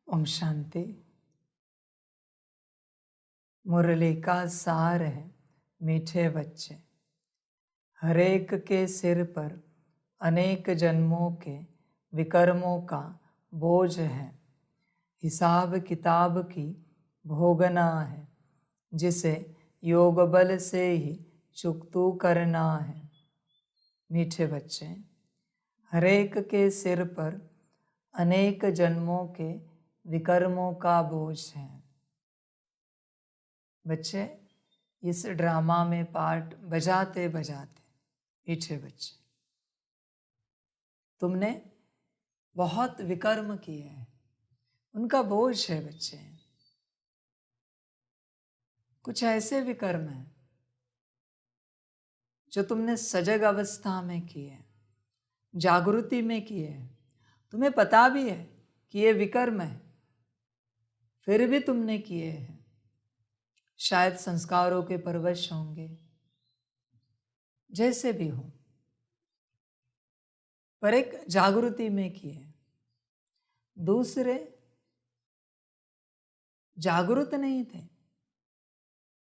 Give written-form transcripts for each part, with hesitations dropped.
ओम शांति। मुरली का सार है मीठे बच्चे, हर एक के सिर पर अनेक जन्मों के विकर्मों का बोझ है। हिसाब किताब की भोगना है, जिसे योग बल से ही चुकतू करना है। मीठे बच्चे, हर एक के सिर पर अनेक जन्मों के विकर्मों का बोझ है। बच्चे, इस ड्रामा में पार्ट बजाते बजाते मीठे बच्चे, तुमने बहुत विकर्म किए हैं, उनका बोझ है बच्चे। कुछ ऐसे विकर्म हैं जो तुमने सजग अवस्था में किए, जागृति में किए, तुम्हें पता भी है कि ये विकर्म है, फिर भी तुमने किए हैं। शायद संस्कारों के परवश होंगे, जैसे भी हो, पर एक जागृति में किए। दूसरे जागृत नहीं थे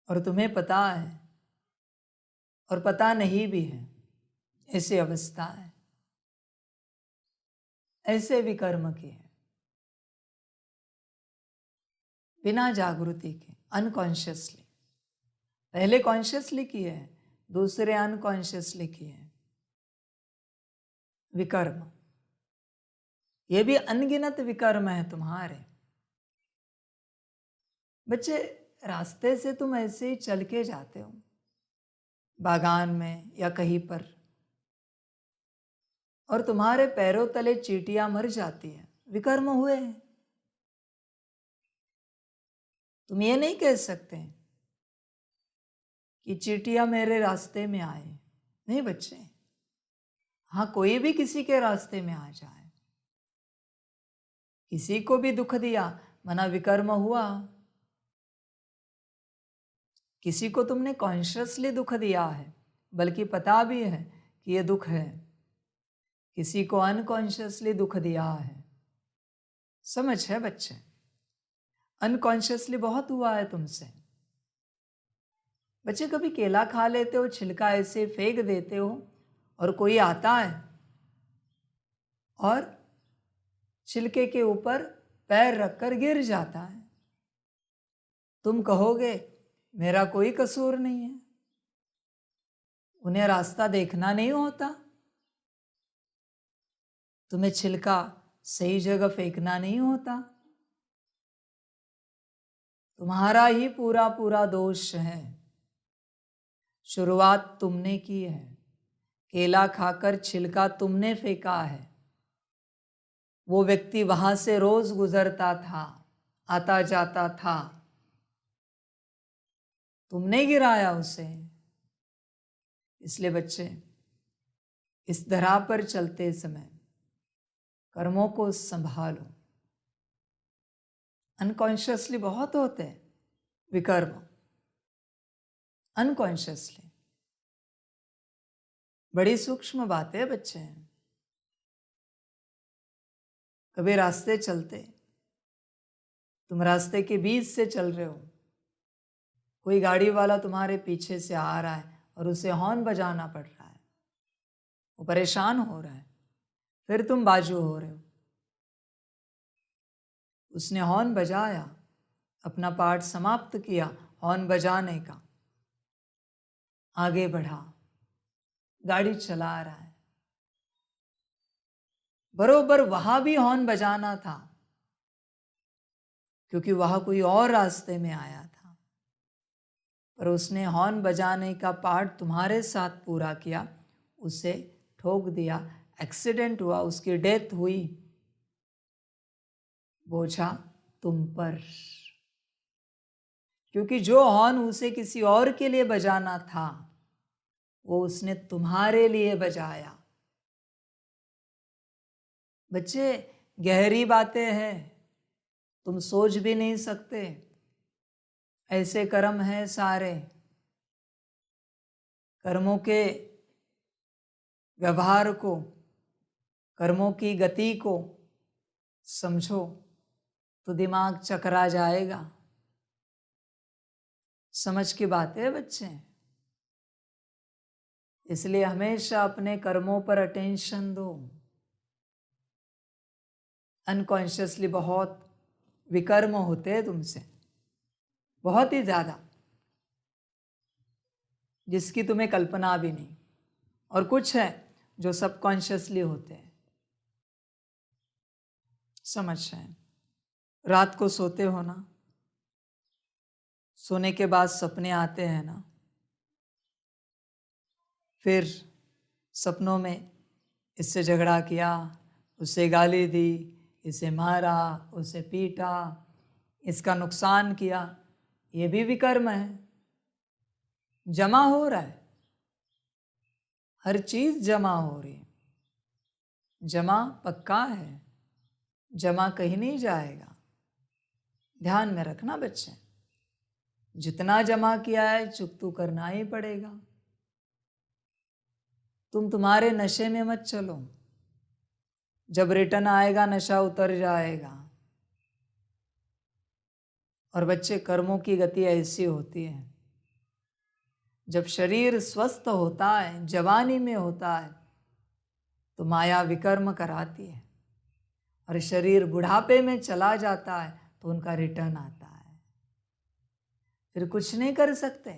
और तुम्हें पता है और पता नहीं भी है, ऐसी अवस्था है, ऐसे विकर्म किए बिना जागृति के, अनकॉन्शियसली। पहले कॉन्शियसली किए हैं, दूसरे अनकॉन्शियसली किए हैं विकर्म। ये भी अनगिनत विकर्म है तुम्हारे। बच्चे, रास्ते से तुम ऐसे ही चल के जाते हो, बागान में या कहीं पर, और तुम्हारे पैरों तले चींटियां मर जाती हैं, विकर्म हुए हैं। तुम ये नहीं कह सकते कि चींटियां मेरे रास्ते में आए। नहीं बच्चे, हाँ, कोई भी किसी के रास्ते में आ जाए, किसी को भी दुख दिया, मना विकर्म हुआ। किसी को तुमने कॉन्शियसली दुख दिया है, बल्कि पता भी है कि ये दुख है। किसी को अनकॉन्शियसली दुख दिया है। समझ है बच्चे? अनकॉन्शियसली बहुत हुआ है तुमसे। बच्चे, कभी केला खा लेते हो, छिलका ऐसे फेंक देते हो, और कोई आता है और छिलके के ऊपर पैर रखकर गिर जाता है, तुम कहोगे मेरा कोई कसूर नहीं है? उन्हें रास्ता देखना नहीं होता? तुम्हें छिलका सही जगह फेंकना नहीं होता? तुम्हारा ही पूरा पूरा दोष है। शुरुआत तुमने की है, केला खाकर छिलका तुमने फेंका है। वो व्यक्ति वहां से रोज गुजरता था, आता जाता था, तुमने गिराया उसे। इसलिए बच्चे, इस धरा पर चलते समय कर्मों को संभालो। अनकॉन्शियसली बहुत होते हैं विकर्म, अनकॉन्शियसली। बड़ी सूक्ष्म बात है बच्चे। कभी रास्ते चलते, तुम रास्ते के बीच से चल रहे हो, कोई गाड़ी वाला तुम्हारे पीछे से आ रहा है और उसे हॉर्न बजाना पड़ रहा है, वो परेशान हो रहा है, फिर तुम बाजू हो रहे हो। उसने हॉर्न बजाया, अपना पार्ट समाप्त किया हॉर्न बजाने का, आगे बढ़ा, गाड़ी चला रहा है। बरोबर वहां भी हॉर्न बजाना था, क्योंकि वहां कोई और रास्ते में आया था, पर उसने हॉर्न बजाने का पार्ट तुम्हारे साथ पूरा किया, उसे ठोक दिया, एक्सीडेंट हुआ, उसकी डेथ हुई। बोझा तुम पर, क्योंकि जो हॉर्न उसे किसी और के लिए बजाना था, वो उसने तुम्हारे लिए बजाया। बच्चे, गहरी बातें हैं, तुम सोच भी नहीं सकते। ऐसे कर्म हैं सारे। कर्मों के व्यवहार को, कर्मों की गति को समझो तो दिमाग चकरा जाएगा। समझ की बात है बच्चे। इसलिए हमेशा अपने कर्मों पर अटेंशन दो। अनकॉन्शियसली बहुत विकर्म होते हैं तुमसे, बहुत ही ज्यादा, जिसकी तुम्हें कल्पना भी नहीं। और कुछ है जो सबकॉन्शियसली होते हैं। समझ रहे हैं? रात को सोते हो ना, सोने के बाद सपने आते हैं ना, फिर सपनों में इससे झगड़ा किया, उससे गाली दी, इसे मारा, उसे पीटा, इसका नुकसान किया, ये भी विकर्म है। जमा हो रहा है, हर चीज जमा हो रही है। जमा पक्का है, जमा कहीं नहीं जाएगा। ध्यान में रखना बच्चे, जितना जमा किया है चुकतू करना ही पड़ेगा। तुम तुम्हारे नशे में मत चलो, जब रिटर्न आएगा नशा उतर जाएगा। और बच्चे, कर्मों की गति ऐसी होती है, जब शरीर स्वस्थ होता है, जवानी में होता है, तो माया विकर्म कराती है, और शरीर बुढ़ापे में चला जाता है तो उनका रिटर्न आता है। फिर कुछ नहीं कर सकते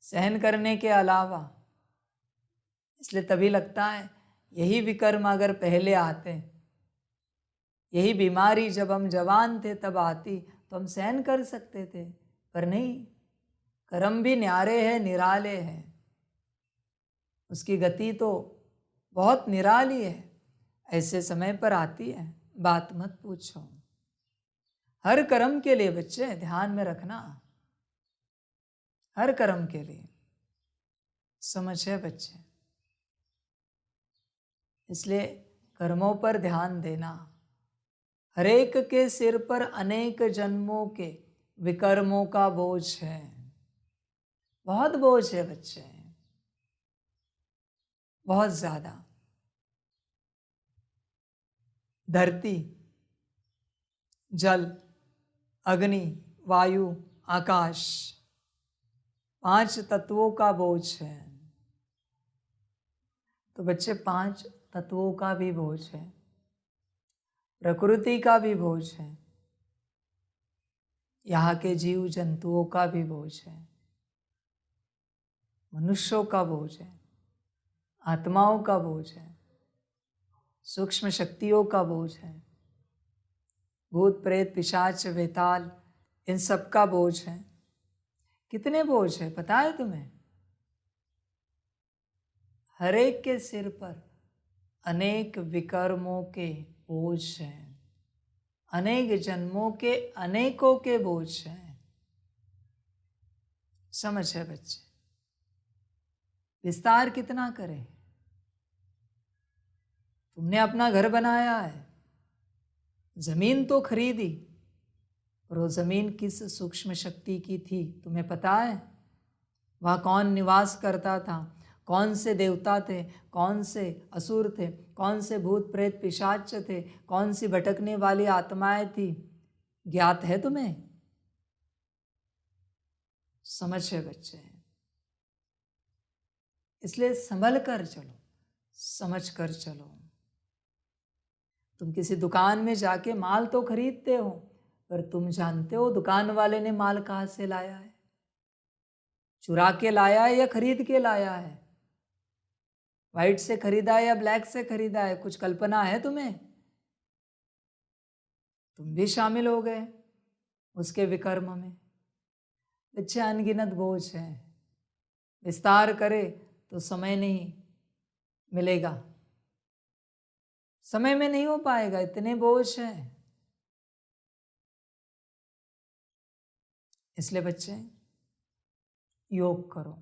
सहन करने के अलावा। इसलिए तभी लगता है यही विकर्म अगर पहले आते, यही बीमारी जब हम जवान थे तब आती, तो हम सहन कर सकते थे। पर नहीं, कर्म भी न्यारे हैं, निराले हैं, उसकी गति तो बहुत निराली है। ऐसे समय पर आती है, बात मत पूछो। हर कर्म के लिए बच्चे ध्यान में रखना, हर कर्म के लिए। समझ है बच्चे? इसलिए कर्मों पर ध्यान देना। हरेक के सिर पर अनेक जन्मों के विकर्मों का बोझ है, बहुत बोझ है बच्चे, बहुत ज्यादा। धरती, जल, अग्नि, वायु, आकाश, 5 तत्वों का बोझ है। तो बच्चे 5 तत्वों का भी बोझ है, प्रकृति का भी बोझ है, यहाँ के जीव जंतुओं का भी बोझ है, मनुष्यों का बोझ है, आत्माओं का बोझ है, सूक्ष्म शक्तियों का बोझ है, भूत प्रेत पिशाच वेताल, इन सब का बोझ है। कितने बोझ है पता है तुम्हें? हर एक के सिर पर अनेक विकर्मों के बोझ हैं, अनेक जन्मों के अनेकों के बोझ हैं। समझ है बच्चे? विस्तार कितना करें? तुमने अपना घर बनाया है, जमीन तो खरीदी, और वो जमीन किस सूक्ष्म शक्ति की थी तुम्हें पता है? वहाँ कौन निवास करता था? कौन से देवता थे? कौन से असुर थे? कौन से भूत प्रेत पिशाच थे? कौन सी भटकने वाली आत्माएं थी? ज्ञात है तुम्हें? समझ है बच्चे? इसलिए संभल कर चलो, समझ कर चलो। तुम किसी दुकान में जाके माल तो खरीदते हो, पर तुम जानते हो दुकान वाले ने माल कहाँ से लाया है? चुरा के लाया है या खरीद के लाया है? व्हाइट से खरीदा है या ब्लैक से खरीदा है? कुछ कल्पना है तुम्हें? तुम भी शामिल हो गए उसके विकर्म में। बच्चे, अनगिनत बोझ है, विस्तार करे तो समय नहीं मिलेगा, समय में नहीं हो पाएगा, इतने बोझ हैं। इसलिए बच्चे योग करो,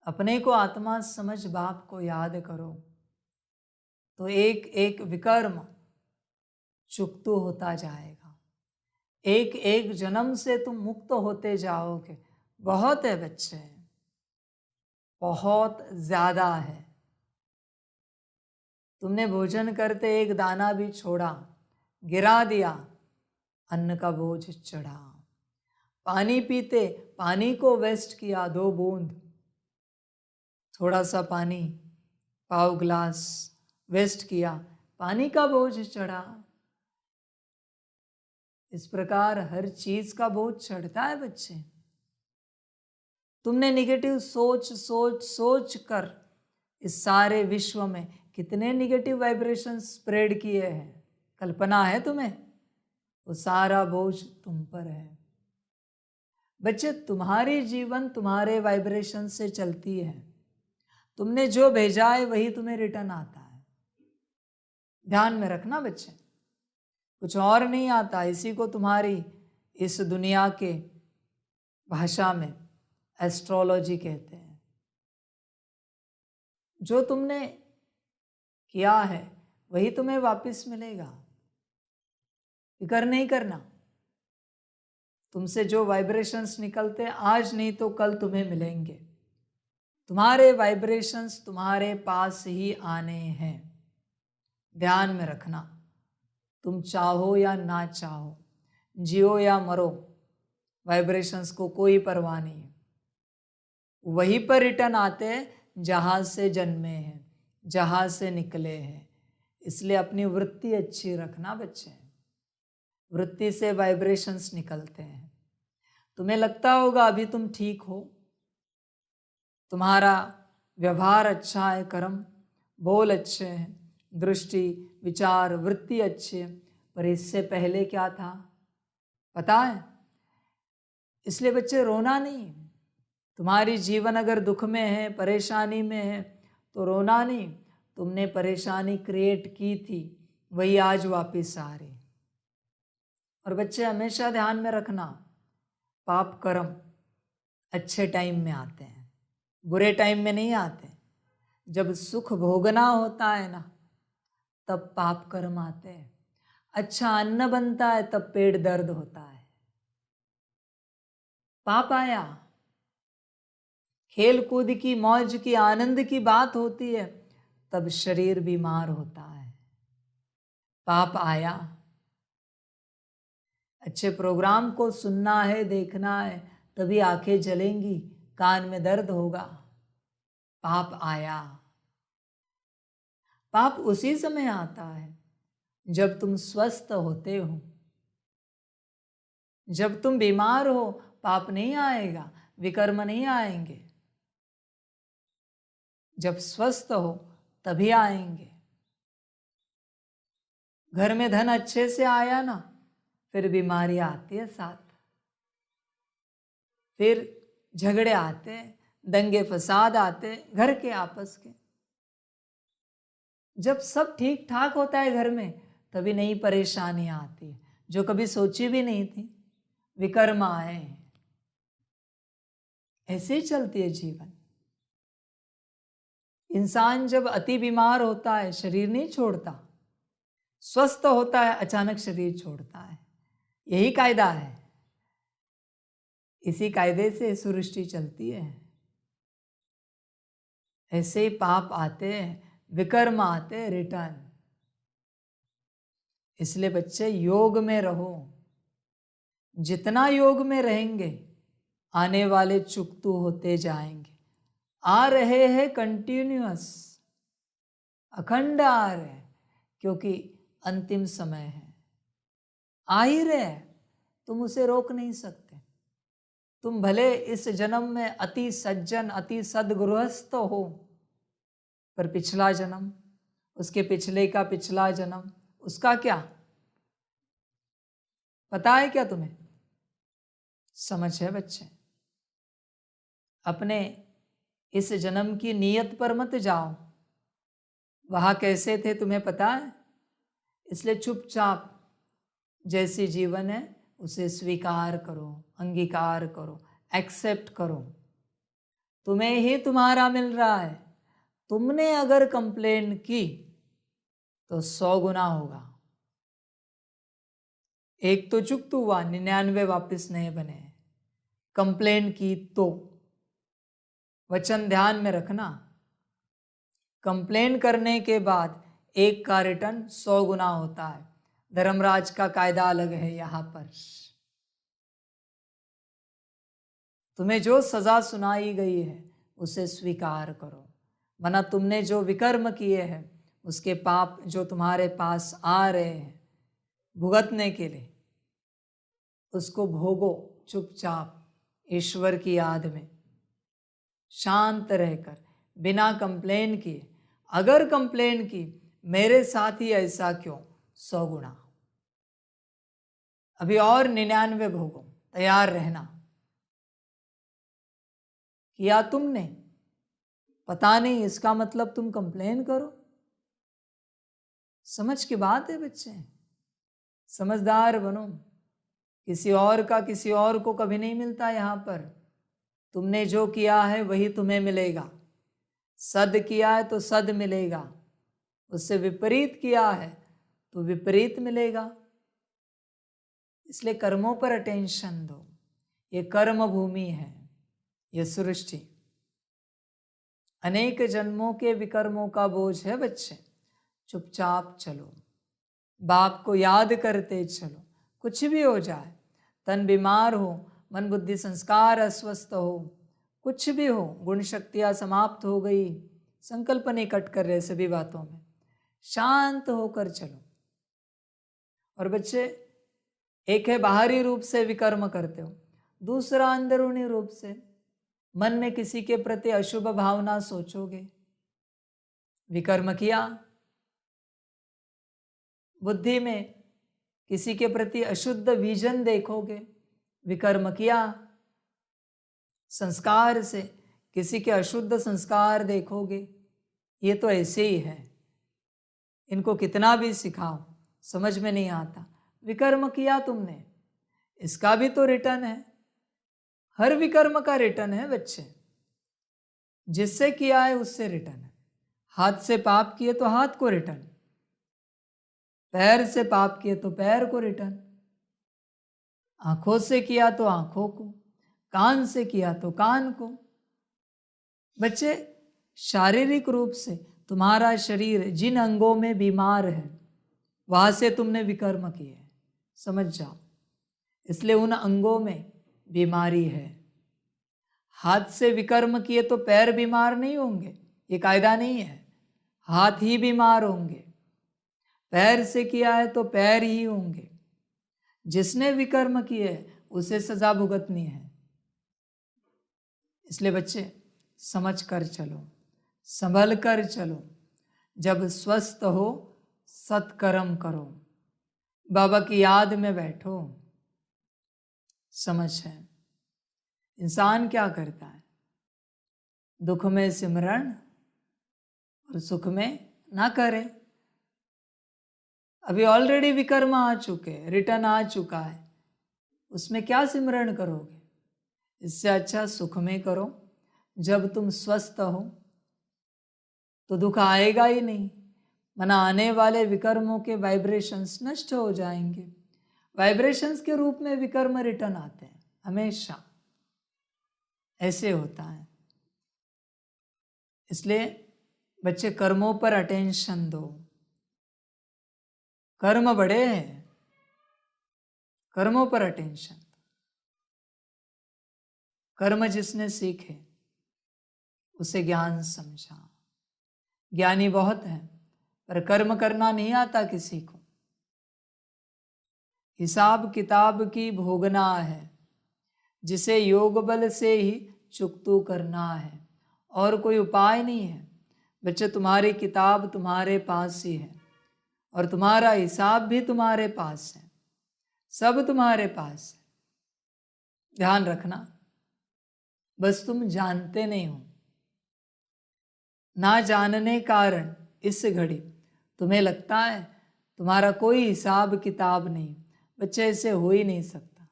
अपने को आत्मा समझ बाप को याद करो, तो एक एक विकर्म चुकतू होता जाएगा। एक एक जन्म से तुम मुक्त होते जाओगे। बहुत है बच्चे, बहुत ज्यादा है। तुमने भोजन करते एक दाना भी छोड़ा, गिरा दिया, अन्न का बोझ चढ़ा। पानी पीते पानी को वेस्ट किया, 2 बूंद, थोड़ा सा पानी, पाव ग्लास वेस्ट किया, पानी का बोझ चढ़ा। इस प्रकार हर चीज का बोझ चढ़ता है बच्चे। तुमने निगेटिव सोच सोच सोच कर इस सारे विश्व में कितने निगेटिव वाइब्रेशन स्प्रेड किए हैं, कल्पना है तुम्हें? वो सारा बोझ तुम पर है। बच्चे, तुम्हारी जीवन तुम्हारे वाइब्रेशन से चलती है। तुमने जो भेजा है वही तुम्हें रिटर्न आता है। ध्यान में रखना बच्चे, कुछ और नहीं आता। इसी को तुम्हारी इस दुनिया के भाषा में एस्ट्रोलॉजी कहते हैं। जो तुमने किया है वही तुम्हें वापस मिलेगा। फिक्र नहीं करना। तुमसे जो वाइब्रेशंस निकलते आज नहीं तो कल तुम्हें मिलेंगे। तुम्हारे वाइब्रेशंस तुम्हारे पास ही आने हैं। ध्यान में रखना, तुम चाहो या ना चाहो, जियो या मरो, वाइब्रेशंस को कोई परवाह नहीं है। वहीं पर रिटर्न आते हैं जहाँ से जन्मे हैं, जहाँ से निकले हैं। इसलिए अपनी वृत्ति अच्छी रखना बच्चे। वृत्ति से वाइब्रेशंस निकलते हैं। तुम्हें लगता होगा अभी तुम ठीक हो, तुम्हारा व्यवहार अच्छा है, कर्म बोल अच्छे हैं, दृष्टि विचार वृत्ति अच्छी है, पर इससे पहले क्या था पता है? इसलिए बच्चे रोना नहीं। तुम्हारी जीवन अगर दुख में है, परेशानी में है, तो रोना नहीं। तुमने परेशानी क्रिएट की थी, वही आज वापस आ रही। और बच्चे हमेशा ध्यान में रखना, पाप कर्म अच्छे टाइम में आते हैं, बुरे टाइम में नहीं आते। जब सुख भोगना होता है ना, तब पाप कर्म आते हैं। अच्छा अन्न बनता है तब पेट दर्द होता है। पाप आया, खेल कूद की मौज की आनंद की बात होती है, तब शरीर बीमार होता है। पाप आया, अच्छे प्रोग्राम को सुनना है, देखना है, तभी आंखें जलेंगी, कान में दर्द होगा। पाप आया। पाप उसी समय आता है जब तुम स्वस्थ होते हो। जब तुम बीमार हो पाप नहीं आएगा, विकर्म नहीं आएंगे। जब स्वस्थ हो तभी आएंगे। घर में धन अच्छे से आया ना, फिर बीमारी आती है साथ, फिर झगड़े आते हैं, दंगे फसाद आते हैं घर के आपस के। जब सब ठीक ठाक होता है घर में, तभी नई परेशानियां आती है जो कभी सोची भी नहीं थी, विकर्म आए। ऐसे ही चलती है जीवन। इंसान जब अति बीमार होता है शरीर नहीं छोड़ता, स्वस्थ होता है अचानक शरीर छोड़ता है। यही कायदा है, इसी कायदे से सृष्टि चलती है। ऐसे ही पाप आते हैं, विकर्म आते हैं, रिटर्न। इसलिए बच्चे योग में रहो। जितना योग में रहेंगे आने वाले चुकतू होते जाएंगे। आ रहे हैं कंटिन्यूअस, अखंड आ रहे हैं, क्योंकि अंतिम समय है। आ ही रहे, तुम उसे रोक नहीं सकते। तुम भले इस जन्म में अति सज्जन अति सद्गृहस्थ हो, पर पिछला जन्म, उसके पिछले का पिछला जन्म, उसका क्या पता है? क्या तुम्हें समझ है बच्चे? अपने इस जन्म की नीयत पर मत जाओ, वहां कैसे थे तुम्हें पता है? इसलिए चुपचाप जैसी जीवन है उसे स्वीकार करो, अंगीकार करो, एक्सेप्ट करो। तुम्हें ही तुम्हारा मिल रहा है। तुमने अगर कंप्लेन की तो 100 गुना होगा। एक तो चुकतू हुआ, 99 वापस नहीं बने। कंप्लेन की तो वचन ध्यान में रखना, कंप्लेन करने के बाद एक का रिटर्न 100 गुना होता है। धर्मराज का कायदा अलग है। यहाँ पर तुम्हें जो सजा सुनाई गई है उसे स्वीकार करो, वरना तुमने जो विकर्म किए हैं उसके पाप जो तुम्हारे पास आ रहे हैं भुगतने के लिए, उसको भोगो चुपचाप ईश्वर की याद में, शांत रहकर, बिना कंप्लेन किए। अगर कंप्लेन की मेरे साथ ही ऐसा क्यों, 100 गुना अभी और 99 भोगो, तैयार रहना। किया तुमने, पता नहीं, इसका मतलब तुम कंप्लेन करो। समझ की बात है बच्चे, समझदार बनो। किसी और का किसी और को कभी नहीं मिलता। यहाँ पर तुमने जो किया है वही तुम्हें मिलेगा। सद किया है तो सद मिलेगा, उससे विपरीत किया है तो विपरीत मिलेगा। इसलिए कर्मों पर अटेंशन दो। ये कर्म भूमि है, ये सृष्टि अनेक जन्मों के विकर्मों का बोझ है बच्चे। चुपचाप चलो, बाप को याद करते चलो। कुछ भी हो जाए, तन बीमार हो, मन बुद्धि संस्कार अस्वस्थ हो, कुछ भी हो, गुण शक्तियाँ समाप्त हो गई, संकल्प नहीं कट कर रहे सभी बातों में, शांत होकर चलो। और बच्चे, एक है बाहरी रूप से विकर्म करते हो, दूसरा अंदरूनी रूप से मन में किसी के प्रति अशुभ भावना सोचोगे, विकर्म किया। बुद्धि में किसी के प्रति अशुद्ध विजन देखोगे, विकर्म किया। संस्कार से किसी के अशुद्ध संस्कार देखोगे, ये तो ऐसे ही है, इनको कितना भी सिखाओ समझ में नहीं आता, विकर्म किया तुमने। इसका भी तो रिटर्न है, हर विकर्म का रिटर्न है बच्चे। जिससे किया है उससे रिटर्न है। हाथ से पाप किए तो हाथ को रिटर्न, पैर से पाप किए तो पैर को रिटर्न, आंखों से किया तो आंखों को, कान से किया तो कान को। बच्चे, शारीरिक रूप से तुम्हारा शरीर जिन अंगों में बीमार है वहां से तुमने विकर्म किए, समझ जाओ। इसलिए उन अंगों में बीमारी है। हाथ से विकर्म किए तो पैर बीमार नहीं होंगे, ये कायदा नहीं है, हाथ ही बीमार होंगे। पैर से किया है तो पैर ही होंगे। जिसने विकर्म किए उसे सजा भुगतनी है। इसलिए बच्चे, समझ कर चलो, संभल कर चलो। जब स्वस्थ हो सत्कर्म करो, बाबा की याद में बैठो। समझ है, इंसान क्या करता है, दुख में सिमरण और सुख में ना करे। अभी ऑलरेडी विकर्म आ चुके, रिटर्न आ चुका है, उसमें क्या सिमरण करोगे। इससे अच्छा सुख में करो। जब तुम स्वस्थ हो तो दुख आएगा ही नहीं, मना आने वाले विकर्मों के वाइब्रेशंस नष्ट हो जाएंगे। वाइब्रेशंस के रूप में विकर्म रिटर्न आते हैं, हमेशा ऐसे होता है। इसलिए बच्चे, कर्मों पर अटेंशन दो। कर्म बड़े हैं, कर्मों पर अटेंशन। कर्म जिसने सीखे उसे ज्ञान समझा। ज्ञानी बहुत है पर कर्म करना नहीं आता किसी को। हिसाब किताब की भोगना है, जिसे योग बल से ही चुकतू करना है, और कोई उपाय नहीं है। बच्चे, तुम्हारी किताब तुम्हारे पास ही है और तुम्हारा हिसाब भी तुम्हारे पास है, सब तुम्हारे पास है। ध्यान रखना, बस तुम जानते नहीं हो। ना जानने कारण इस घड़ी तुम्हें लगता है तुम्हारा कोई हिसाब किताब नहीं। बच्चे, ऐसे हो ही नहीं सकता।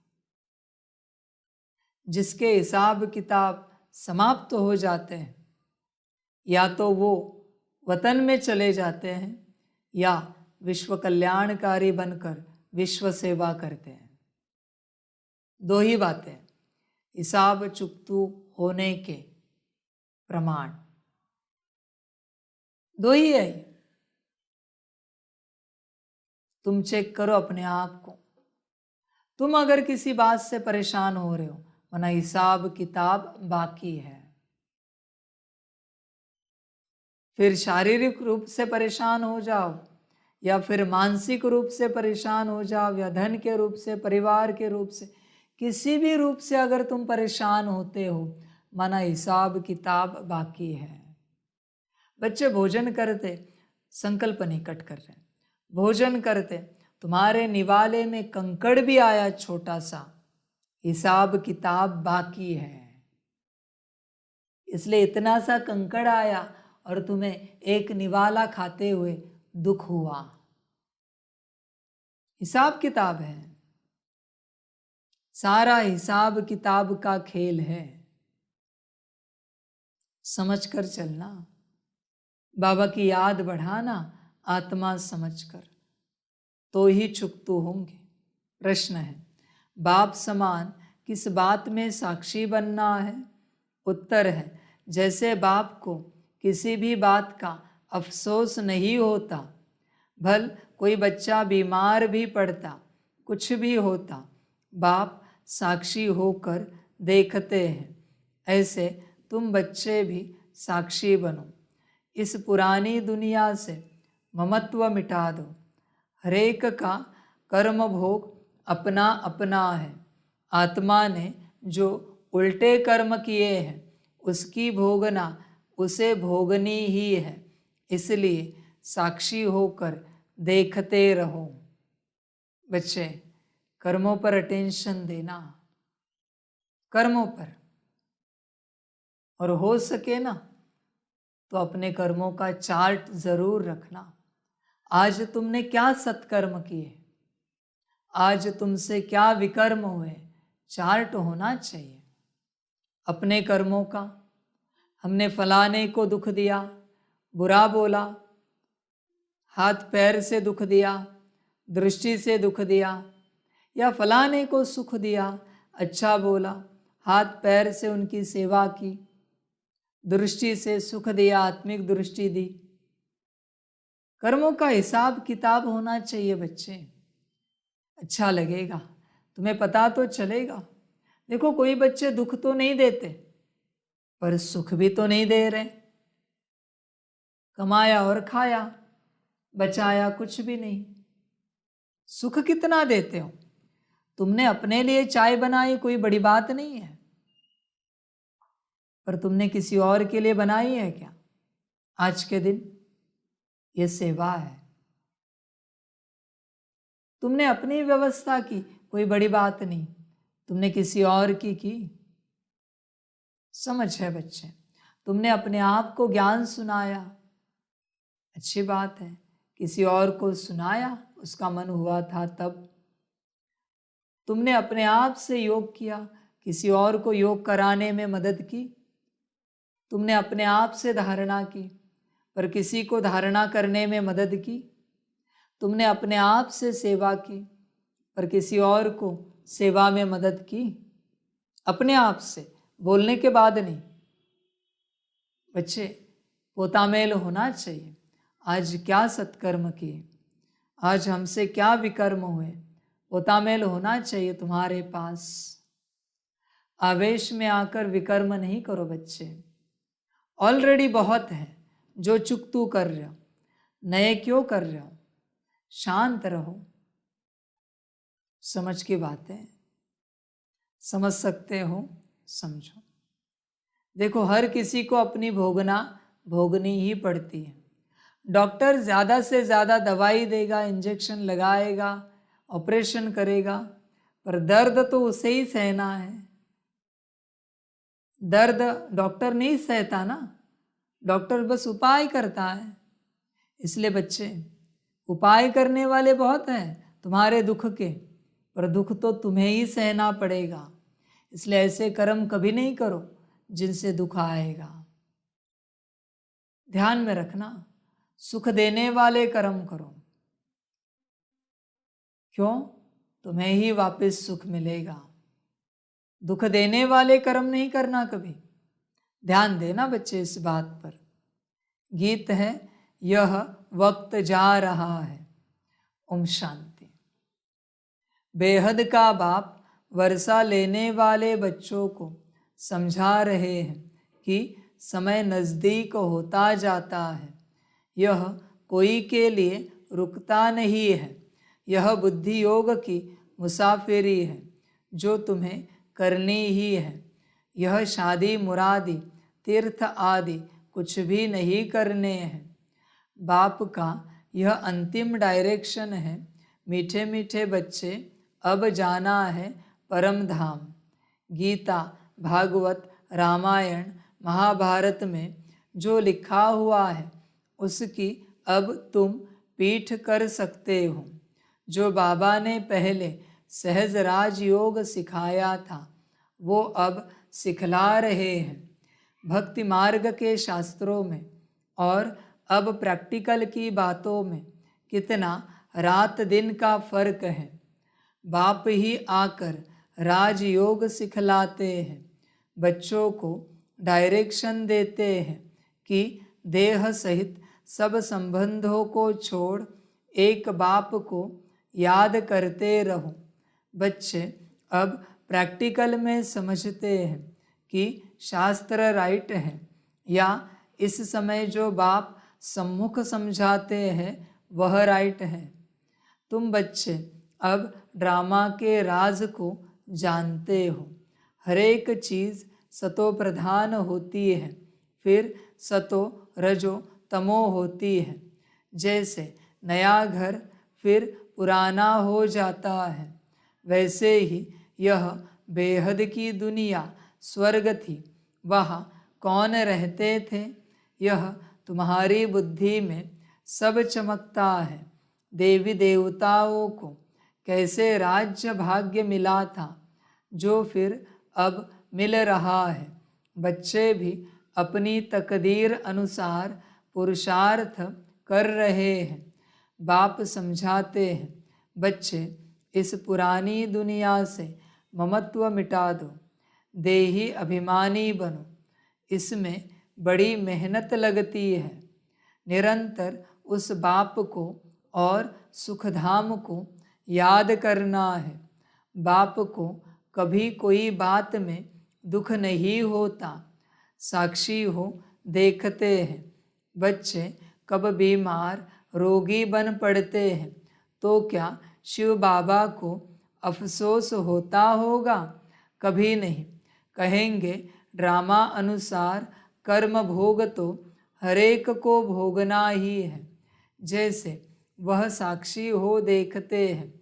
जिसके हिसाब किताब समाप्त हो जाते हैं, या तो वो वतन में चले जाते हैं या विश्व कल्याणकारी बनकर विश्व सेवा करते हैं। दो ही बातें, हिसाब चुकतू होने के प्रमाण दो ही है। तुम चेक करो अपने आप को। तुम अगर किसी बात से परेशान हो रहे हो, वरना हिसाब किताब बाकी है। फिर शारीरिक रूप से परेशान हो जाओ, या फिर मानसिक रूप से परेशान हो जाओ, या धन के रूप से, परिवार के रूप से, किसी भी रूप से अगर तुम परेशान होते हो, माना हिसाब किताब बाकी है। बच्चे भोजन करते संकल्प निकट कर रहे, भोजन करते तुम्हारे निवाले में कंकड़ भी आया छोटा सा, हिसाब किताब बाकी है। इसलिए इतना सा कंकड़ आया और तुम्हें एक निवाला खाते हुए दुख हुआ। हिसाब किताब है, सारा हिसाब किताब का खेल है। समझ कर चलना, बाबा की याद बढ़ाना आत्मा समझकर, तो ही चुकतू होंगे। प्रश्न है, बाप समान किस बात में साक्षी बनना है? उत्तर है, जैसे बाप को किसी भी बात का अफसोस नहीं होता, भल कोई बच्चा बीमार भी पड़ता, कुछ भी होता, बाप साक्षी होकर देखते हैं। ऐसे तुम बच्चे भी साक्षी बनो। इस पुरानी दुनिया से ममत्व मिटा दो। हरेक का कर्म भोग अपना अपना है। आत्मा ने जो उल्टे कर्म किए हैं उसकी भोगना उसे भोगनी ही है। इसलिए साक्षी होकर देखते रहो। बच्चे, कर्मों पर अटेंशन देना, कर्मों पर, और हो सके ना तो अपने कर्मों का चार्ट जरूर रखना। आज तुमने क्या सत्कर्म किए, आज तुमसे क्या विकर्म हुए, चार्ट होना चाहिए अपने कर्मों का। हमने फलाने को दुख दिया, बुरा बोला, हाथ पैर से दुख दिया, दृष्टि से दुख दिया, या फलाने को सुख दिया, अच्छा बोला, हाथ पैर से उनकी सेवा की, दृष्टि से सुख दिया, आत्मिक दृष्टि दी। कर्मों का हिसाब किताब होना चाहिए बच्चे। अच्छा लगेगा, तुम्हें पता तो चलेगा। देखो, कोई बच्चे दुख तो नहीं देते पर सुख भी तो नहीं दे रहे। कमाया और खाया, बचाया कुछ भी नहीं। सुख कितना देते हो? तुमने अपने लिए चाय बनाई, कोई बड़ी बात नहीं है, पर तुमने किसी और के लिए बनाई है क्या? आज के दिन ये सेवा है। तुमने अपनी व्यवस्था की, कोई बड़ी बात नहीं, तुमने किसी और की। समझ है बच्चे? तुमने अपने आप को ज्ञान सुनाया, अच्छी बात है। किसी और को सुनाया, उसका मन हुआ था तब। तुमने अपने आप से योग किया, किसी और को योग कराने में मदद की। तुमने अपने आप से धारणा की, पर किसी को धारणा करने में मदद की। तुमने अपने आप से सेवा की, पर किसी और को सेवा में मदद की। अपने आप से, बोलने के बाद नहीं। बच्चे, पोतामेल होना चाहिए। आज क्या सत्कर्म किए, आज हमसे क्या विकर्म हुए, पोतामेल होना चाहिए तुम्हारे पास। आवेश में आकर विकर्म नहीं करो बच्चे। ऑलरेडी बहुत है जो चुकतू कर रहे हो, नए क्यों कर रहे हो? शांत रहो। समझ की बातें समझ सकते हो, समझो। देखो, हर किसी को अपनी भोगनी ही पड़ती है। डॉक्टर ज़्यादा से ज़्यादा दवाई देगा, इंजेक्शन लगाएगा, ऑपरेशन करेगा, पर दर्द तो उसे ही सहना है। दर्द डॉक्टर नहीं सहता ना, डॉक्टर बस उपाय करता है। इसलिए बच्चे, उपाय करने वाले बहुत हैं तुम्हारे दुख के, पर दुख तो तुम्हें ही सहना पड़ेगा। इसलिए ऐसे कर्म कभी नहीं करो जिनसे दुख आएगा। ध्यान में रखना, सुख देने वाले कर्म करो। क्यों? तुम्हें ही वापस सुख मिलेगा। दुख देने वाले कर्म नहीं करना कभी। ध्यान देना बच्चे इस बात पर। गीत है, यह वक्त जा रहा है, ओम शांति। बेहद का बाप वर्षा लेने वाले बच्चों को समझा रहे हैं कि समय नज़दीक होता जाता है। यह कोई के लिए रुकता नहीं है। यह बुद्धि योग की मुसाफिरी है जो तुम्हें करनी ही है। यह शादी मुरादी तीर्थ आदि कुछ भी नहीं करने हैं। बाप का यह अंतिम डायरेक्शन है। मीठे मीठे बच्चे, अब जाना है परम धाम। गीता, भागवत, रामायण, महाभारत में जो लिखा हुआ है उसकी अब तुम पीठ कर सकते हो। जो बाबा ने पहले सहज राजयोग सिखाया था वो अब सिखला रहे हैं। भक्ति मार्ग के शास्त्रों में और अब प्रैक्टिकल की बातों में कितना रात दिन का फर्क है। बाप ही आकर राजयोग सिखलाते हैं, बच्चों को डायरेक्शन देते हैं कि देह सहित सब संबंधों को छोड़ एक बाप को याद करते रहो। बच्चे अब प्रैक्टिकल में समझते हैं कि शास्त्र राइट है या इस समय जो बाप सम्मुख समझाते हैं वह राइट है। तुम बच्चे अब ड्रामा के राज को जानते हो। हर एक चीज़ सतो प्रधान होती है, फिर सतो रजो तमो होती है। जैसे नया घर फिर पुराना हो जाता है, वैसे ही यह बेहद की दुनिया स्वर्ग थी। वहाँ कौन रहते थे? यह तुम्हारी बुद्धि में सब चमकता है। देवी देवताओं को कैसे राज्य भाग्य मिला था जो फिर अब मिल रहा है। बच्चे भी अपनी तकदीर अनुसार पुरुषार्थ कर रहे हैं। बाप समझाते हैं, बच्चे इस पुरानी दुनिया से ममत्व मिटा दो, देही अभिमानी बनो। इसमें बड़ी मेहनत लगती है। निरंतर उस बाप को और सुखधाम को याद करना है। बाप को कभी कोई बात में दुख नहीं होता। साक्षी हो देखते हैं। बच्चे कब बीमार रोगी बन पड़ते हैं तो क्या शिव बाबा को अफसोस होता होगा? कभी नहीं। कहेंगे ड्रामा अनुसार कर्म भोग तो हरेक को भोगना ही है। जैसे वह साक्षी हो देखते हैं,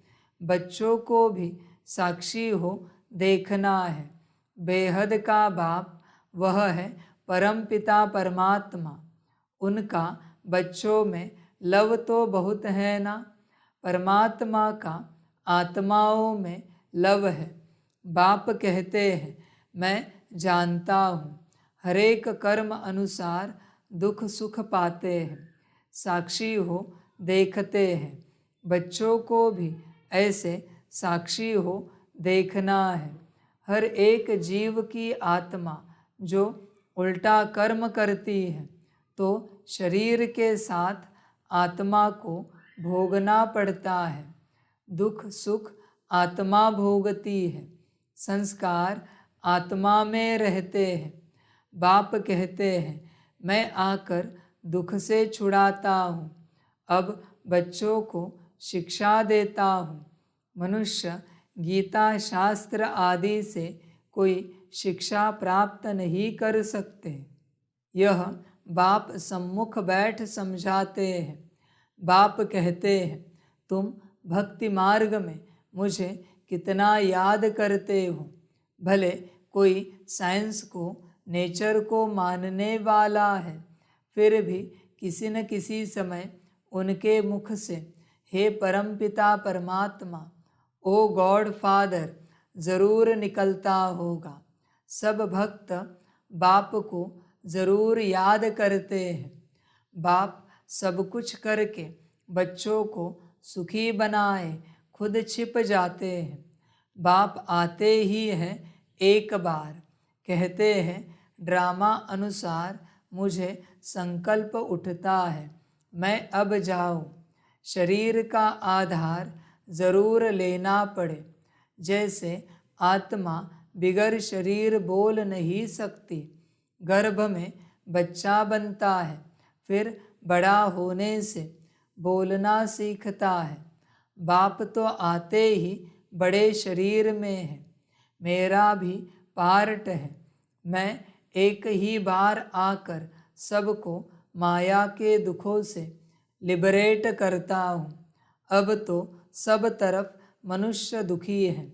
बच्चों को भी साक्षी हो देखना है। बेहद का बाप वह है परम पिता परमात्मा। उनका बच्चों में लव तो बहुत है ना। परमात्मा का आत्माओं में लव है। बाप कहते हैं, मैं जानता हूँ हरेक कर्म अनुसार दुख सुख पाते हैं। साक्षी हो देखते हैं। बच्चों को भी ऐसे साक्षी हो देखना है। हर एक जीव की आत्मा जो उल्टा कर्म करती है तो शरीर के साथ आत्मा को भोगना पड़ता है। दुख सुख आत्मा भोगती है। संस्कार आत्मा में रहते हैं। बाप कहते हैं, मैं आकर दुख से छुड़ाता हूँ। अब बच्चों को शिक्षा देता हूँ। मनुष्य गीता शास्त्र आदि से कोई शिक्षा प्राप्त नहीं कर सकते। यह बाप सम्मुख बैठ समझाते हैं। बाप कहते हैं, तुम भक्ति मार्ग में मुझे कितना याद करते हो। भले कोई साइंस को नेचर को मानने वाला है, फिर भी किसी न किसी समय उनके मुख से हे परमपिता परमात्मा, ओ गॉड फादर ज़रूर निकलता होगा। सब भक्त बाप को ज़रूर याद करते हैं। बाप सब कुछ करके बच्चों को सुखी बनाए खुद छिप जाते हैं। बाप आते ही हैं एक बार। कहते हैं, ड्रामा अनुसार मुझे संकल्प उठता है, मैं अब जाऊँ। शरीर का आधार जरूर लेना पड़े। जैसे आत्मा बिगर शरीर बोल नहीं सकती, गर्भ में बच्चा बनता है, फिर बड़ा होने से बोलना सीखता है। बाप तो आते ही बड़े शरीर में है, मेरा भी पार्ट है। मैं एक ही बार आकर सबको माया के दुखों से लिबरेट करता हूँ। अब तो सब तरफ मनुष्य दुखी हैं,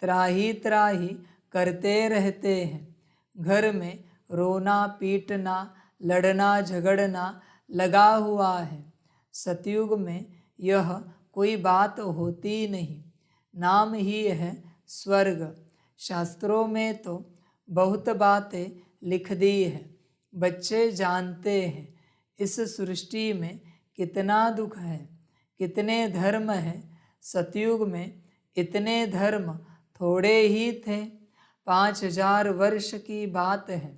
त्राही त्राही करते रहते हैं। घर में रोना पीटना लड़ना झगड़ना लगा हुआ है। सतयुग में यह कोई बात होती नहीं, नाम ही है स्वर्ग। शास्त्रों में तो बहुत बातें लिख दी है, बच्चे जानते हैं इस सृष्टि में कितना दुख है, कितने धर्म हैं। सतयुग में इतने धर्म थोड़े ही थे। 5000 वर्ष की बात है,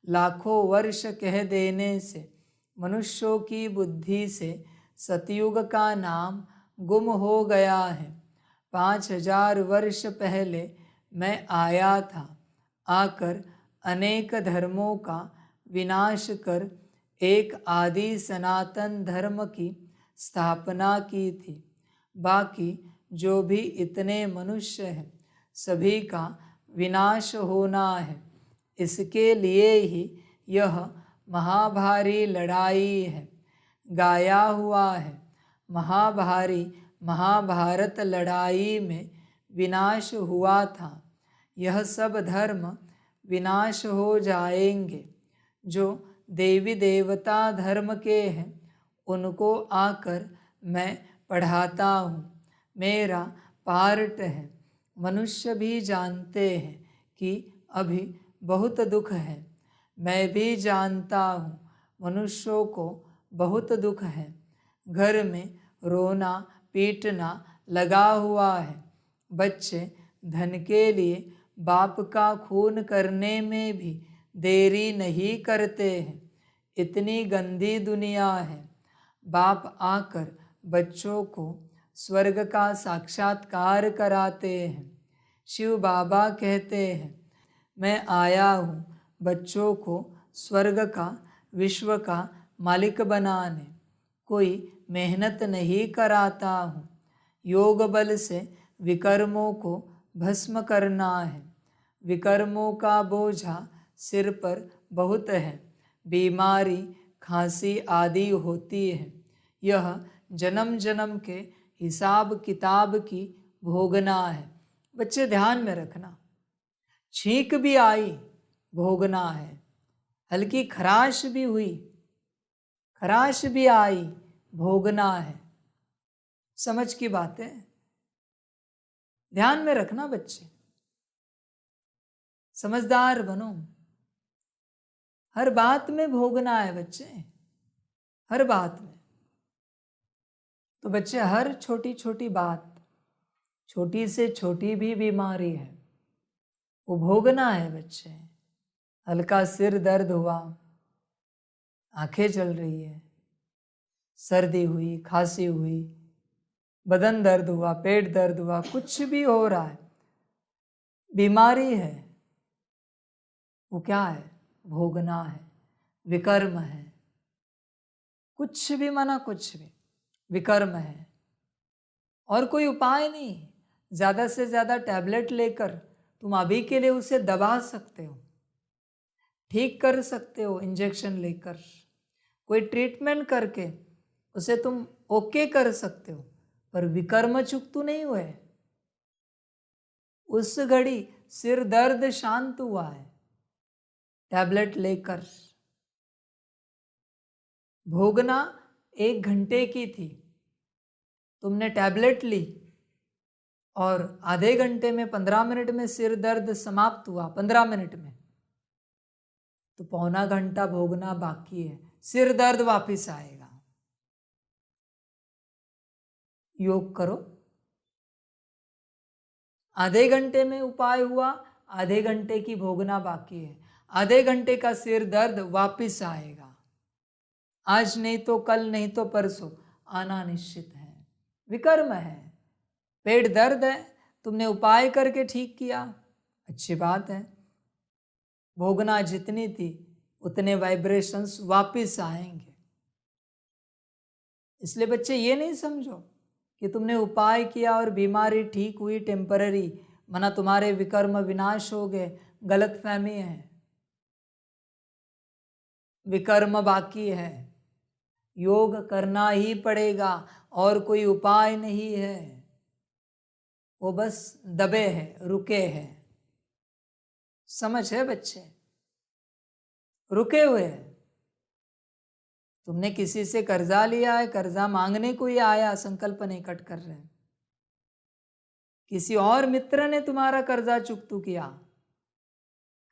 लाखों वर्ष कह देने से मनुष्यों की बुद्धि से सतयुग का नाम गुम हो गया है। 5000 वर्ष पहले मैं आया था, आकर अनेक धर्मों का विनाश कर एक आदि सनातन धर्म की स्थापना की थी। बाकी जो भी इतने मनुष्य हैं, सभी का विनाश होना है। इसके लिए ही यह महाभारी लड़ाई है, गाया हुआ है। महाभारी महाभारत लड़ाई में विनाश हुआ था। यह सब धर्म विनाश हो जाएंगे। जो देवी देवता धर्म के हैं, उनको आकर मैं पढ़ाता हूँ, मेरा पार्ट है। मनुष्य भी जानते हैं कि अभी बहुत दुख है, मैं भी जानता हूँ मनुष्यों को बहुत दुख है। घर में रोना पीटना लगा हुआ है। बच्चे धन के लिए बाप का खून करने में भी देरी नहीं करते हैं। इतनी गंदी दुनिया है। बाप आकर बच्चों को स्वर्ग का साक्षात्कार कराते हैं। शिव बाबा कहते हैं, मैं आया हूँ बच्चों को स्वर्ग का विश्व का मालिक बनाने। कोई मेहनत नहीं कराता हूँ, योग बल से विकर्मों को भस्म करना है। विकर्मों का बोझा सिर पर बहुत है, बीमारी खांसी आदि होती है। यह जन्म जन्म के हिसाब किताब की भोगना है। बच्चे ध्यान में रखना, छींक भी आई भोगना है, हल्की खराश भी हुई, खराश भी आई भोगना है। समझ की बातें ध्यान में रखना बच्चे, समझदार बनो। हर बात में भोगना है बच्चे, हर बात में। तो बच्चे हर छोटी छोटी बात, छोटी से छोटी भी बीमारी है, वो भोगना है बच्चे। हल्का सिर दर्द हुआ, आंखें चल रही है, सर्दी हुई, खांसी हुई, बदन दर्द हुआ, पेट दर्द हुआ, कुछ भी हो रहा है, बीमारी है, वो क्या है? भोगना है, विकर्म है। कुछ भी माना कुछ भी विकर्म है, और कोई उपाय नहीं। ज़्यादा से ज़्यादा टैबलेट लेकर तुम अभी के लिए उसे दबा सकते हो, ठीक कर सकते हो, इंजेक्शन लेकर कोई ट्रीटमेंट करके उसे तुम ओके कर सकते हो, पर विकर्म चुकतू नहीं हुए। उस घड़ी सिर दर्द शांत हुआ है टैबलेट लेकर। भोगना 1 घंटे की थी, तुमने टैबलेट ली और आधे घंटे में 15 मिनट में सिर दर्द समाप्त हुआ, 15 मिनट में, तो पौना घंटा भोगना बाकी है, सिर दर्द वापिस आएगा। योग करो, आधे घंटे में उपाय हुआ, आधे घंटे की भोगना बाकी है, आधे घंटे का सिर दर्द वापिस आएगा। आज नहीं तो कल, नहीं तो परसों आना निश्चित है। विकर्म है। पेट दर्द है, तुमने उपाय करके ठीक किया, अच्छी बात है। भोगना जितनी थी उतने वाइब्रेशंस वापिस आएंगे। इसलिए बच्चे ये नहीं समझो कि तुमने उपाय किया और बीमारी ठीक हुई टेम्पररी, मना तुम्हारे विकर्म विनाश हो गए। गलत फहमी है। विकर्म बाकी है, योग करना ही पड़ेगा और कोई उपाय नहीं है। वो बस दबे हैं, रुके हैं। समझ है बच्चे? रुके हुए हैं। तुमने किसी से कर्जा लिया है, कर्जा मांगने को ही आया, संकल्प नहीं कट कर रहे। किसी और मित्र ने तुम्हारा कर्जा चुकतू किया,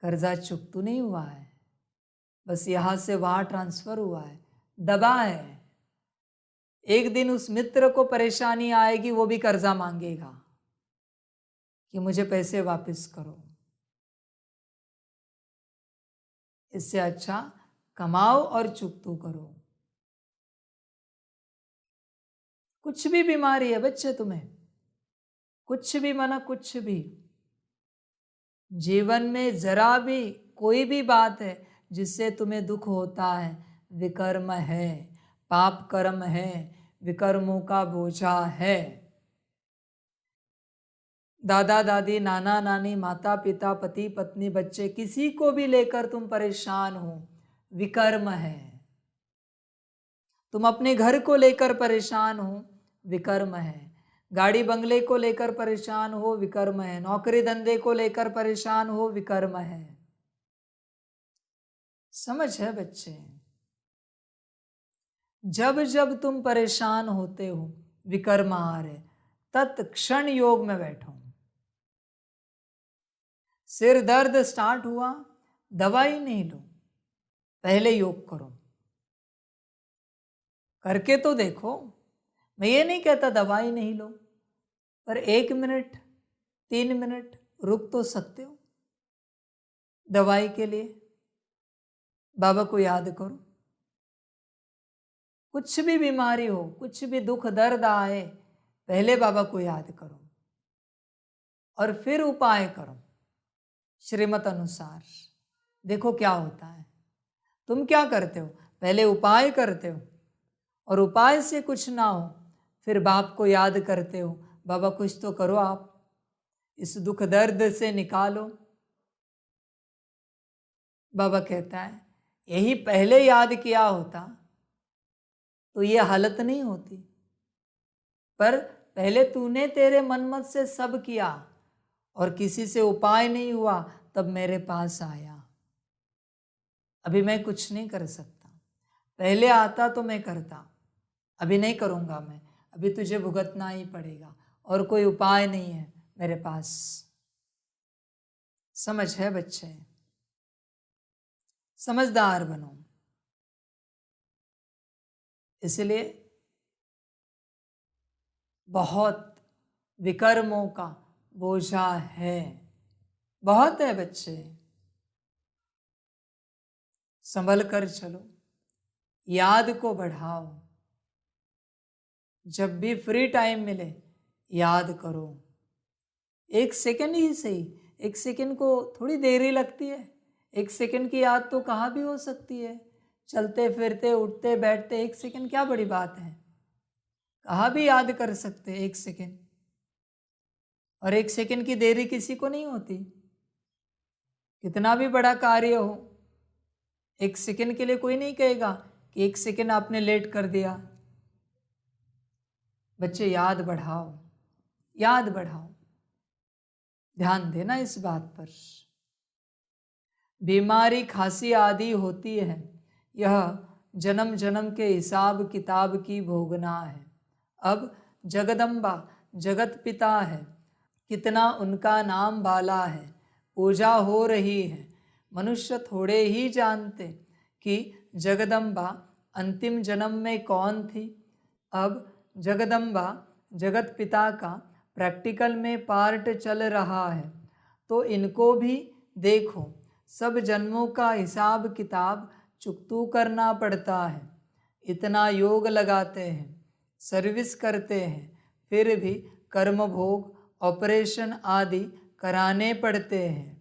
कर्जा चुकतू नहीं हुआ है, बस यहां से वहां ट्रांसफर हुआ है, दबा है। एक दिन उस मित्र को परेशानी आएगी, वो भी कर्जा मांगेगा कि मुझे पैसे वापस करो। इससे अच्छा कमाओ और चुकतू करो। कुछ भी बीमारी है बच्चे तुम्हें, कुछ भी माना कुछ भी, जीवन में जरा भी कोई भी बात है जिससे तुम्हें दुख होता है, विकर्म है, पाप कर्म है, विकर्मों का बोझा है। दादा दादी, नाना नानी, माता पिता, पति पत्नी, बच्चे, किसी को भी लेकर तुम परेशान हो, विकर्म है। तुम अपने घर को लेकर परेशान हो, विकर्म है। गाड़ी बंगले को लेकर परेशान हो, विकर्म है। नौकरी धंधे को लेकर परेशान हो, विकर्म है। समझ है बच्चे? जब जब तुम परेशान होते हो, विकर्म आ रहे, तत्क्षण योग में बैठो। सिर दर्द स्टार्ट हुआ, दवाई नहीं लो, पहले योग करो। करके तो देखो। मैं ये नहीं कहता दवाई नहीं लो, पर 1 मिनट 3 मिनट रुक तो सकते हो। दवाई के लिए बाबा को याद करो। कुछ भी बीमारी हो, कुछ भी दुख दर्द आए, पहले बाबा को याद करो और फिर उपाय करो श्रीमत अनुसार। देखो क्या होता है। तुम क्या करते हो? पहले उपाय करते हो और उपाय से कुछ ना हो, फिर बाप को याद करते हो, बाबा कुछ तो करो, आप इस दुख दर्द से निकालो। बाबा कहता है यही पहले याद किया होता तो ये हालत नहीं होती, पर पहले तूने तेरे मनमत से सब किया और किसी से उपाय नहीं हुआ, तब मेरे पास आया। अभी मैं कुछ नहीं कर सकता, पहले आता तो मैं करता, अभी नहीं करूँगा मैं, अभी तुझे भुगतना ही पड़ेगा और कोई उपाय नहीं है मेरे पास। समझ है बच्चे? समझदार बनो। इसलिए बहुत विकर्मों का बोझा है, बहुत है बच्चे। संभल कर चलो, याद को बढ़ाओ। जब भी फ्री टाइम मिले याद करो। 1 सेकंड ही सही, 1 सेकंड को थोड़ी देर ही लगती है। 1 सेकंड की याद तो कहाँ भी हो सकती है। चलते फिरते उठते बैठते 1 सेकंड क्या बड़ी बात है, कहाँ भी याद कर सकते 1 सेकंड। और 1 सेकंड की देरी किसी को नहीं होती। कितना भी बड़ा कार्य हो, 1 सेकंड के लिए कोई नहीं कहेगा कि 1 सेकंड आपने लेट कर दिया। बच्चे याद बढ़ाओ, याद बढ़ाओ, ध्यान देना इस बात पर। बीमारी खांसी आदि होती है, यह जन्म जन्म के हिसाब किताब की भोगना है। अब जगदम्बा जगत पिता है, कितना उनका नाम बाला है, पूजा हो रही है। मनुष्य थोड़े ही जानते कि जगदम्बा अंतिम जन्म में कौन थी। अब जगदम्बा जगत पिता का प्रैक्टिकल में पार्ट चल रहा है, तो इनको भी देखो। सब जन्मों का हिसाब किताब चुकतू करना पड़ता है। इतना योग लगाते हैं, सर्विस करते हैं, फिर भी कर्म भोग, ऑपरेशन आदि कराने पड़ते हैं।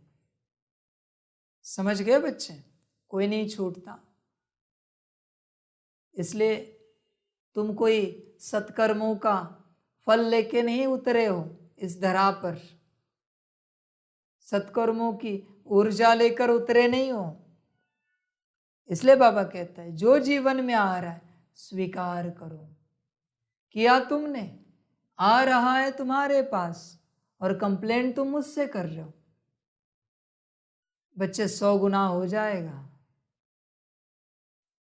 समझ गए बच्चे? कोई नहीं छूटता। इसलिए तुम कोई सत्कर्मों का फल लेके नहीं उतरे हो इस धरा पर, सत्कर्मों की ऊर्जा लेकर उतरे नहीं हो। इसलिए बाबा कहता है जो जीवन में आ रहा है स्वीकार करो। किया तुमने, आ रहा है तुम्हारे पास और कंप्लेंट तुम मुझसे कर रहे हो, बच्चे 100 गुना हो जाएगा,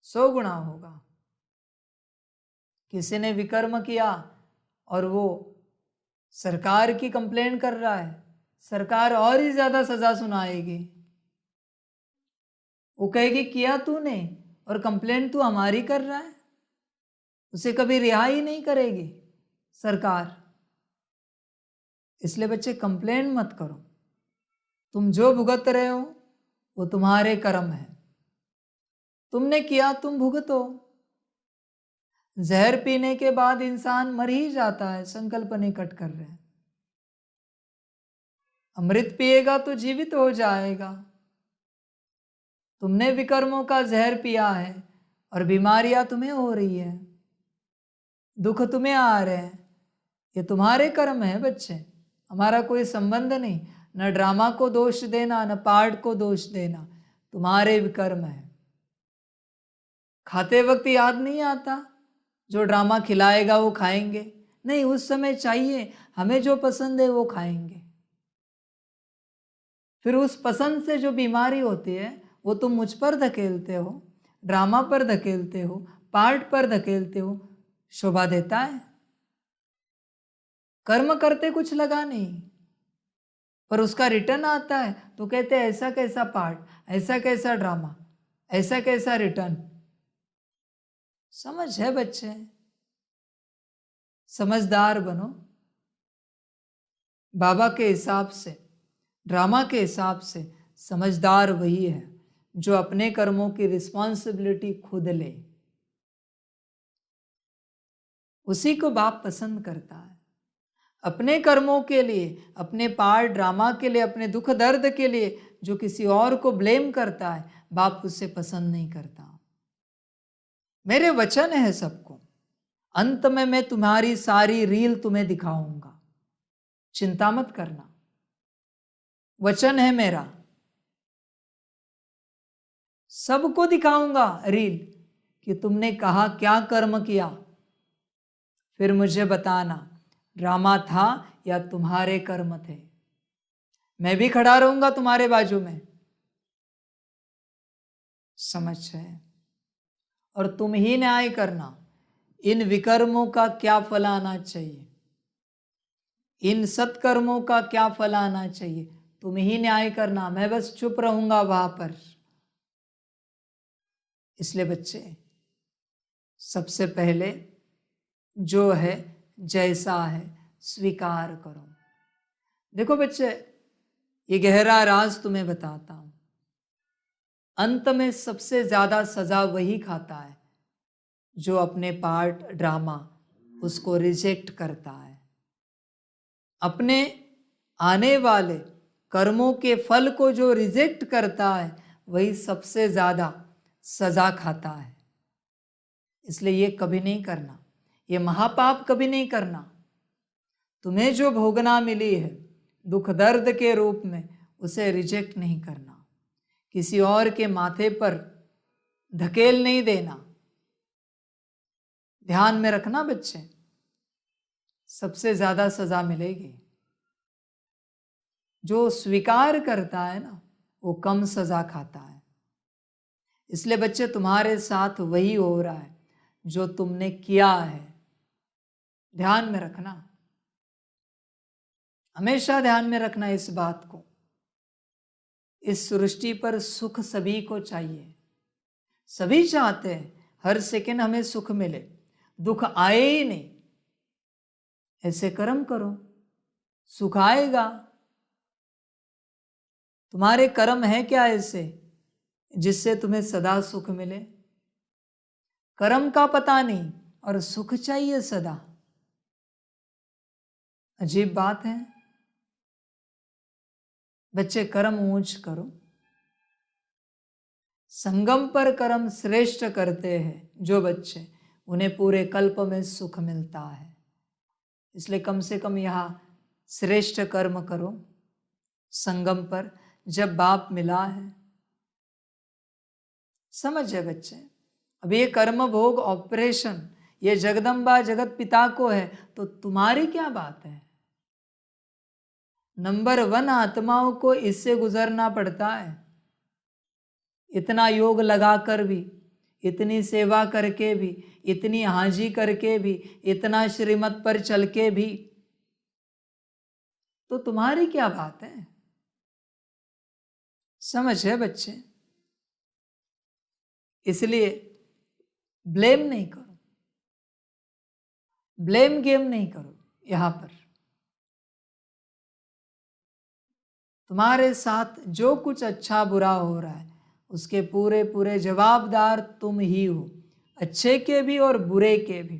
100 गुना होगा। किसी ने विकर्म किया और वो सरकार की कंप्लेंट कर रहा है, सरकार और ही ज्यादा सजा सुनाएगी। वो कहेगी किया तूने और कंप्लेंट तू हमारी कर रहा है, उसे कभी रिहाई नहीं करेगी सरकार। इसलिए बच्चे कंप्लेंट मत करो, तुम जो भुगत रहे हो वो तुम्हारे कर्म है, तुमने किया तुम भुगतो। जहर पीने के बाद इंसान मर ही जाता है, संकल्प निकट कर रहे हैं। अमृत पिएगा तो जीवित हो जाएगा। तुमने विकर्मों का जहर पिया है और बीमारियां तुम्हें हो रही है, दुख तुम्हें आ रहे हैं, ये तुम्हारे कर्म है बच्चे, हमारा कोई संबंध नहीं। न ड्रामा को दोष देना, न पाठ को दोष देना, तुम्हारे विकर्म है। खाते वक्त याद नहीं आता, जो ड्रामा खिलाएगा वो खाएंगे, नहीं, उस समय चाहिए हमें जो पसंद है वो खाएंगे। फिर उस पसंद से जो बीमारी होती है वो तुम मुझ पर धकेलते हो, ड्रामा पर धकेलते हो, पार्ट पर धकेलते हो, शोभा देता है? कर्म करते कुछ लगा नहीं, पर उसका रिटर्न आता है तो कहते हैं ऐसा कैसा पार्ट, ऐसा कैसा ड्रामा, ऐसा कैसा रिटर्न। समझ है बच्चे? समझदार बनो। बाबा के हिसाब से, ड्रामा के हिसाब से समझदार वही है जो अपने कर्मों की रिस्पॉन्सिबिलिटी खुद ले, उसी को बाप पसंद करता है। अपने कर्मों के लिए, अपने पार्ट ड्रामा के लिए, अपने दुख दर्द के लिए जो किसी और को ब्लेम करता है, बाप उससे पसंद नहीं करता। मेरे वचन है सबको, अंत में मैं तुम्हारी सारी रील तुम्हें दिखाऊंगा, चिंता मत करना, वचन है मेरा, सबको दिखाऊंगा रील कि तुमने कहा क्या कर्म किया, फिर मुझे बताना ड्रामा था या तुम्हारे कर्म थे। मैं भी खड़ा रहूंगा तुम्हारे बाजू में। समझ है? और तुम ही न्याय करना, इन विकर्मों का क्या फल आना चाहिए, इन सत्कर्मों का क्या फल आना चाहिए, तुम ही न्याय करना, मैं बस चुप रहूंगा वहां पर। इसलिए बच्चे सबसे पहले जो है जैसा है स्वीकार करो। देखो बच्चे, ये गहरा राज तुम्हें बताता हूं, अंत में सबसे ज्यादा सजा वही खाता है जो अपने पार्ट ड्रामा उसको रिजेक्ट करता है, अपने आने वाले कर्मों के फल को जो रिजेक्ट करता है वही सबसे ज्यादा सजा खाता है। इसलिए ये कभी नहीं करना, ये महापाप कभी नहीं करना। तुम्हें जो भोगना मिली है दुख दर्द के रूप में, उसे रिजेक्ट नहीं करना, किसी और के माथे पर धकेल नहीं देना। ध्यान में रखना बच्चे, सबसे ज्यादा सजा मिलेगी। जो स्वीकार करता है ना वो कम सजा खाता है। इसलिए बच्चे तुम्हारे साथ वही हो रहा है जो तुमने किया है, ध्यान में रखना, हमेशा ध्यान में रखना इस बात को। इस सृष्टि पर सुख सभी को चाहिए, सभी चाहते हैं हर सेकंड हमें सुख मिले, दुख आए ही नहीं। ऐसे कर्म करो, सुख आएगा। तुम्हारे कर्म है क्या ऐसे जिससे तुम्हें सदा सुख मिले? कर्म का पता नहीं और सुख चाहिए सदा। अजीब बात है। बच्चे कर्म ऊंच करो, संगम पर कर्म श्रेष्ठ करते हैं जो बच्चे, उन्हें पूरे कल्प में सुख मिलता है। इसलिए कम से कम यहाँ श्रेष्ठ कर्म करो संगम पर, जब बाप मिला है। समझे बच्चे, अब ये कर्म भोग ऑपरेशन ये जगदम्बा जगत पिता को है, तो तुम्हारी क्या बात है। नंबर 1 आत्माओं को इससे गुजरना पड़ता है। इतना योग लगाकर भी, इतनी सेवा करके भी, इतनी हाजी करके भी, इतना श्रीमत पर चल के भी, तो तुम्हारी क्या बात है। समझ है बच्चे, इसलिए ब्लेम नहीं करो, ब्लेम गेम नहीं करो। यहां पर तुम्हारे साथ जो कुछ अच्छा बुरा हो रहा है उसके पूरे पूरे जवाबदार तुम ही हो, अच्छे के भी और बुरे के भी,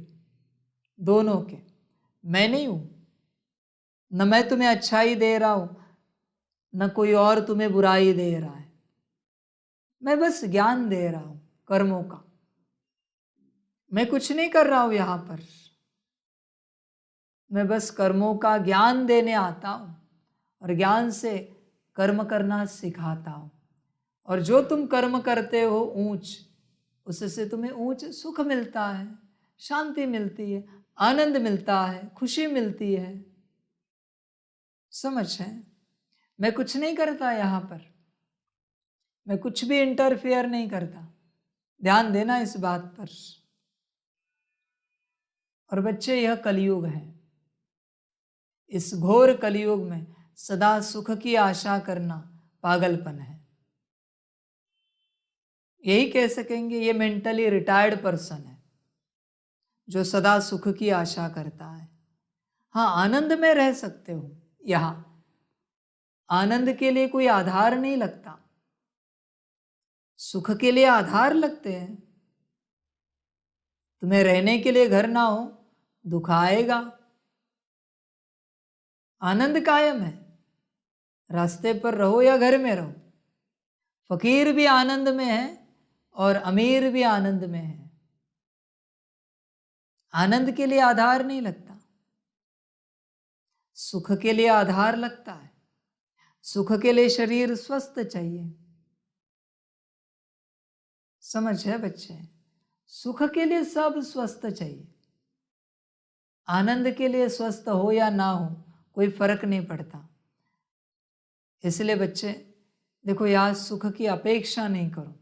दोनों के। मैं नहीं हूं, न मैं तुम्हें अच्छाई दे रहा हूं, न कोई और तुम्हें बुराई दे रहा है। मैं बस ज्ञान दे रहा हूं कर्मों का, मैं कुछ नहीं कर रहा हूं यहां पर। मैं बस कर्मों का ज्ञान देने आता हूं और ज्ञान से कर्म करना सिखाता हूं। और जो तुम कर्म करते हो ऊंच, उससे तुम्हें ऊंच सुख मिलता है, शांति मिलती है, आनंद मिलता है, खुशी मिलती है। समझ है, मैं कुछ नहीं करता यहां पर, मैं कुछ भी इंटरफेयर नहीं करता। ध्यान देना इस बात पर। और बच्चे, यह कलयुग है, इस घोर कलयुग में सदा सुख की आशा करना पागलपन है। यही कह सकेंगे ये मेंटली रिटायर्ड पर्सन है जो सदा सुख की आशा करता है। हाँ, आनंद में रह सकते हो, यहां आनंद के लिए कोई आधार नहीं लगता, सुख के लिए आधार लगते हैं। तुम्हें रहने के लिए घर ना हो, दुख आएगा। आनंद कायम है, रास्ते पर रहो या घर में रहो। फकीर भी आनंद में है और अमीर भी आनंद में है। आनंद के लिए आधार नहीं लगता, सुख के लिए आधार लगता है। सुख के लिए शरीर स्वस्थ चाहिए। समझ है बच्चे, सुख के लिए सब स्वस्थ चाहिए। आनंद के लिए स्वस्थ हो या ना हो कोई फर्क नहीं पड़ता। इसलिए बच्चे देखो, यहाँ सुख की अपेक्षा नहीं करो,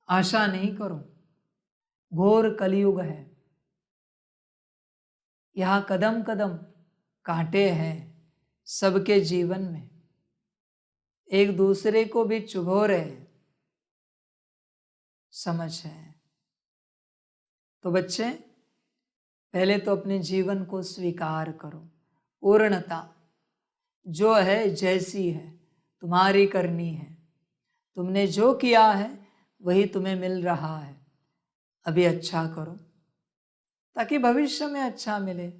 आशा नहीं करो। घोर कलयुग है, यहाँ कदम कदम कांटे हैं सबके जीवन में, एक दूसरे को भी चुभो रहे। समझ है, तो बच्चे पहले तो अपने जीवन को स्वीकार करो। पूर्णता जो है जैसी है तुम्हारी करनी है। तुमने जो किया है वही तुम्हें मिल रहा है। अभी अच्छा करो ताकि भविष्य में अच्छा मिले।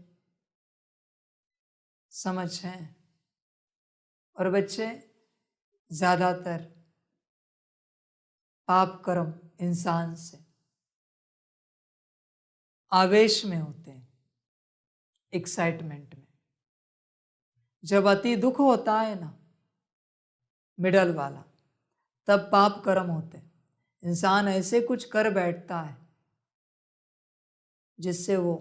समझ है। और बच्चे, ज्यादातर पाप कर्म इंसान से आवेश में होते हैं, एक्साइटमेंट में। जब अति दुख होता है ना, मिडल वाला, तब पाप कर्म होते हैं। इंसान ऐसे कुछ कर बैठता है जिससे वो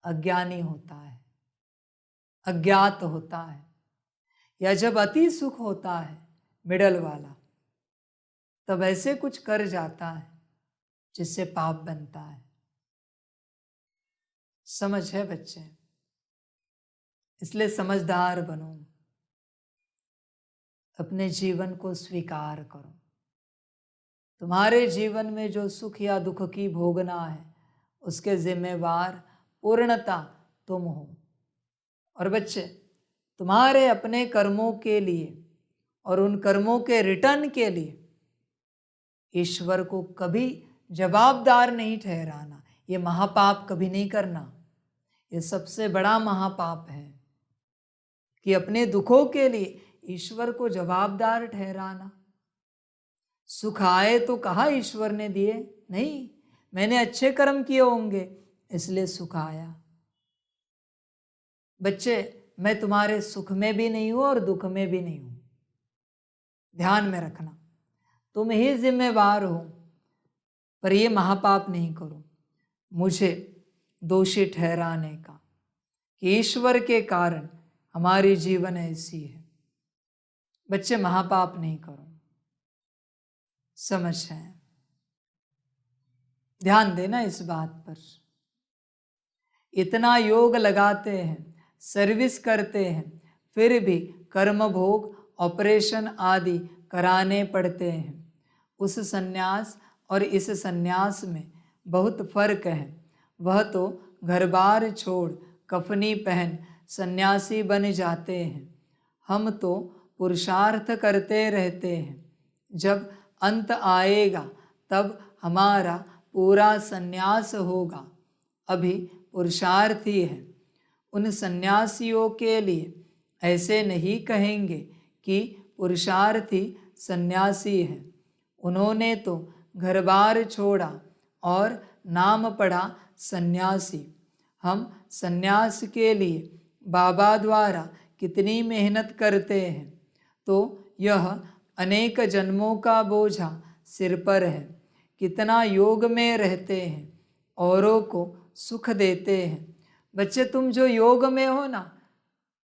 अज्ञानी होता है, अज्ञात होता है। या जब अति सुख होता है मिडल वाला, तब ऐसे कुछ कर जाता है जिससे पाप बनता है। समझ है बच्चे, इसलिए समझदार बनो, अपने जीवन को स्वीकार करो। तुम्हारे जीवन में जो सुख या दुख की भोगना है उसके जिम्मेवार पूर्णता तुम हो। और बच्चे, तुम्हारे अपने कर्मों के लिए और उन कर्मों के रिटर्न के लिए ईश्वर को कभी जवाबदार नहीं ठहराना। ये महापाप कभी नहीं करना। ये सबसे बड़ा महापाप है कि अपने दुखों के लिए ईश्वर को जवाबदार ठहराना। सुख आए तो कहा ईश्वर ने दिए, नहीं, मैंने अच्छे कर्म किए होंगे इसलिए सुख आया। बच्चे, मैं तुम्हारे सुख में भी नहीं हूं और दुख में भी नहीं हूं, ध्यान में रखना। तुम ही जिम्मेवार हो, पर ये महापाप नहीं करो मुझे दोषी ठहराने का कि ईश्वर के कारण हमारी जीवन ऐसी है। बच्चे, महापाप नहीं करो, समझ है? ध्यान देना इस बात पर। इतना योग लगाते हैं, सर्विस करते हैं, फिर भी कर्म भोग, ऑपरेशन आदि कराने पड़ते हैं। उस सन्यास और इस सन्यास में बहुत फर्क है। वह तो घर बार छोड़ कफनी पहन सन्यासी बन जाते हैं, हम तो पुरुषार्थ करते रहते हैं। जब अंत आएगा तब हमारा पूरा सन्यास होगा, अभी पुरुषार्थ ही है। उन सन्यासियों के लिए ऐसे नहीं कहेंगे कि पुरुषार्थी सन्यासी है। उन्होंने तो घर बार छोड़ा और नाम पड़ा सन्यासी। हम सन्यास के लिए बाबा द्वारा कितनी मेहनत करते हैं, तो यह अनेक जन्मों का बोझा सिर पर है। कितना योग में रहते हैं, औरों को सुख देते हैं। बच्चे, तुम जो योग में हो ना,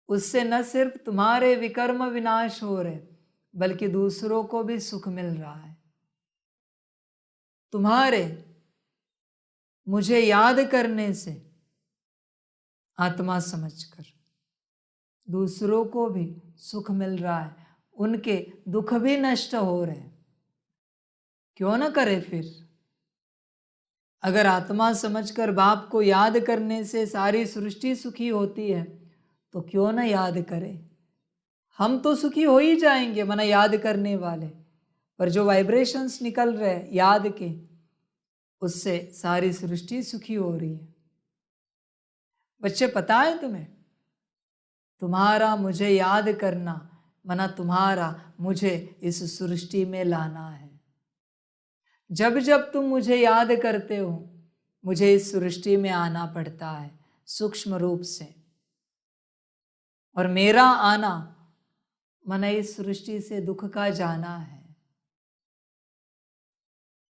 उससे न सिर्फ तुम्हारे विकर्म विनाश हो रहे, बल्कि दूसरों को भी सुख मिल रहा है। तुम्हारे मुझे याद करने से, आत्मा समझकर, दूसरों को भी सुख मिल रहा है, उनके दुख भी नष्ट हो रहे हैं। क्यों न करे फिर? अगर आत्मा समझकर बाप को याद करने से सारी सृष्टि सुखी होती है, तो क्यों न याद करे? हम तो सुखी हो ही जाएंगे मना याद करने वाले, पर जो वाइब्रेशंस निकल रहे याद के, उससे सारी सृष्टि सुखी हो रही है। बच्चे, पता है तुम्हें, तुम्हारा मुझे याद करना मना तुम्हारा मुझे इस सृष्टि में लाना है। जब जब तुम मुझे याद करते हो, मुझे इस सृष्टि में आना पड़ता है सूक्ष्म रूप से, और मेरा आना मना इस सृष्टि से दुख का जाना है।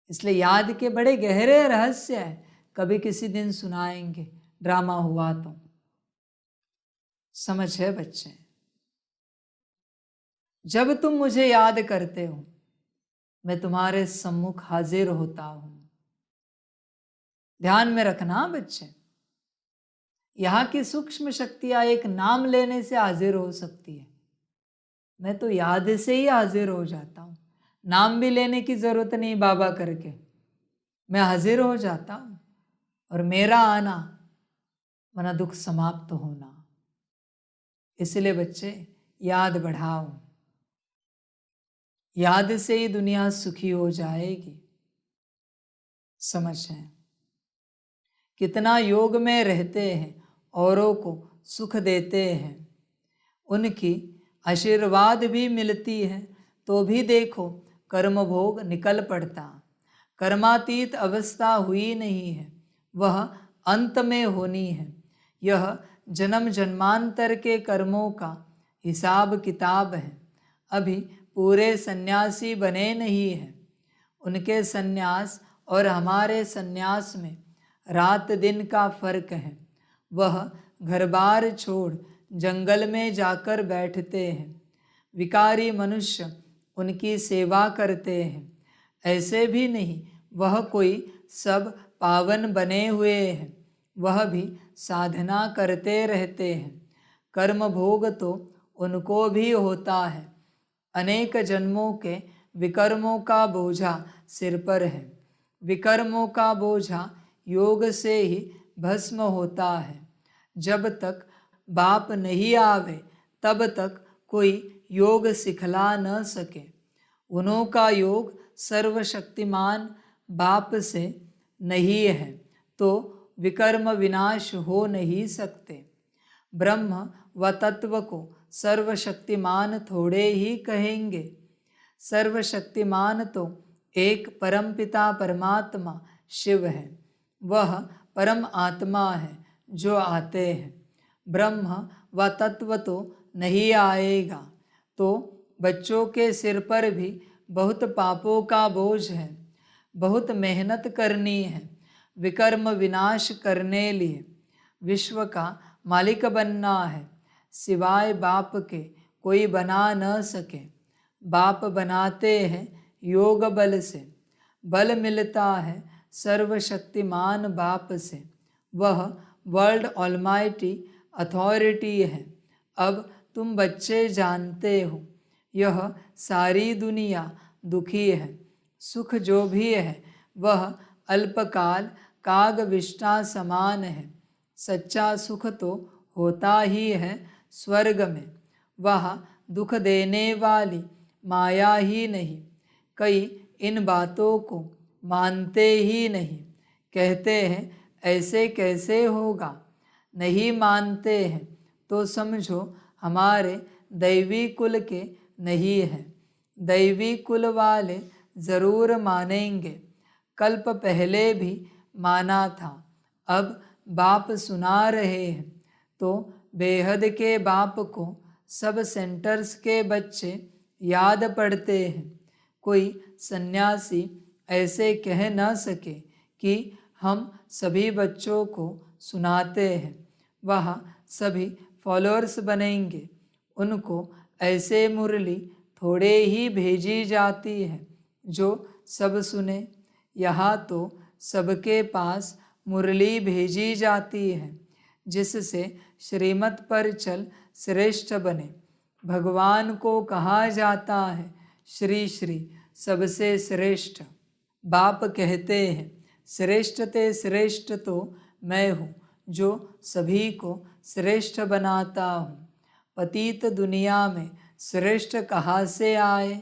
इसलिए याद के बड़े गहरे रहस्य हैं, कभी किसी दिन सुनाएंगे, ड्रामा हुआ तो। समझ है बच्चे? जब तुम मुझे याद करते हो, मैं तुम्हारे सम्मुख हाजिर होता हूं। ध्यान में रखना बच्चे, यहाँ की सूक्ष्म शक्तियां एक नाम लेने से हाजिर हो सकती है। मैं तो याद से ही हाजिर हो जाता हूं, नाम भी लेने की जरूरत नहीं बाबा करके, मैं हाजिर हो जाता हूं। और मेरा आना मना दुख समाप्त होना। इसलिए बच्चे, याद बढ़ाओ, याद से ही दुनिया सुखी हो जाएगी। समझ है? कितना योग में रहते हैं, औरों को सुख देते हैं, उनकी आशीर्वाद भी मिलती है, तो भी देखो कर्म भोग निकल पड़ता। कर्मातीत अवस्था हुई नहीं है, वह अंत में होनी है। यह जन्म जन्मांतर के कर्मों का हिसाब किताब है। अभी पूरे सन्यासी बने नहीं हैं। उनके सन्यास और हमारे सन्यास में रात दिन का फर्क है। वह घर बार छोड़ जंगल में जाकर बैठते हैं, विकारी मनुष्य उनकी सेवा करते हैं। ऐसे भी नहीं वह कोई सब पावन बने हुए हैं, वह भी साधना करते रहते हैं। कर्म भोग तो उनको भी होता है। अनेक जन्मों के विकर्मों का बोझा सिर पर है। विकर्मों का बोझा योग से ही भस्म होता है। जब तक बाप नहीं आवे तब तक कोई योग सिखला न सके। उन्हों का योग सर्वशक्तिमान बाप से नहीं है, तो विकर्म विनाश हो नहीं सकते। ब्रह्म व तत्व को सर्वशक्तिमान थोड़े ही कहेंगे। सर्वशक्तिमान तो एक परमपिता परमात्मा शिव है, वह परम आत्मा है जो आते हैं। ब्रह्म व तत्व तो नहीं आएगा तो बच्चों के सिर पर भी बहुत पापों का बोझ है, बहुत मेहनत करनी है विकर्म विनाश करने लिए। विश्व का मालिक बनना है, सिवाय बाप के कोई बना न सके। बाप बनाते हैं योग बल से, बल मिलता है सर्वशक्तिमान बाप से। वह वर्ल्ड ऑलमाइटी अथॉरिटी है। अब तुम बच्चे जानते हो यह सारी दुनिया दुखी है। सुख जो भी है वह अल्पकाल काग विष्ठा समान है। सच्चा सुख तो होता ही है स्वर्ग में, वहाँ दुख देने वाली माया ही नहीं। कई इन बातों को मानते ही नहीं, कहते हैं ऐसे कैसे होगा। नहीं मानते हैं तो समझो हमारे दैवी कुल के नहीं है। दैवी कुल वाले ज़रूर मानेंगे। कल्प पहले भी माना था, अब बाप सुना रहे हैं तो बेहद के बाप को सब सेंटर्स के बच्चे याद पड़ते हैं। कोई सन्यासी ऐसे कह न सके कि हम सभी बच्चों को सुनाते हैं, वह सभी फॉलोअर्स बनेंगे। उनको ऐसे मुरली थोड़े ही भेजी जाती है जो सब सुने। यहाँ तो सबके पास मुरली भेजी जाती है जिससे श्रीमत पर चल श्रेष्ठ बने। भगवान को कहा जाता है श्री श्री सबसे श्रेष्ठ। बाप कहते हैं श्रेष्ठ ते श्रेष्ठ तो मैं हूँ जो सभी को श्रेष्ठ बनाता हूँ। पतित दुनिया में श्रेष्ठ कहाँ से आए।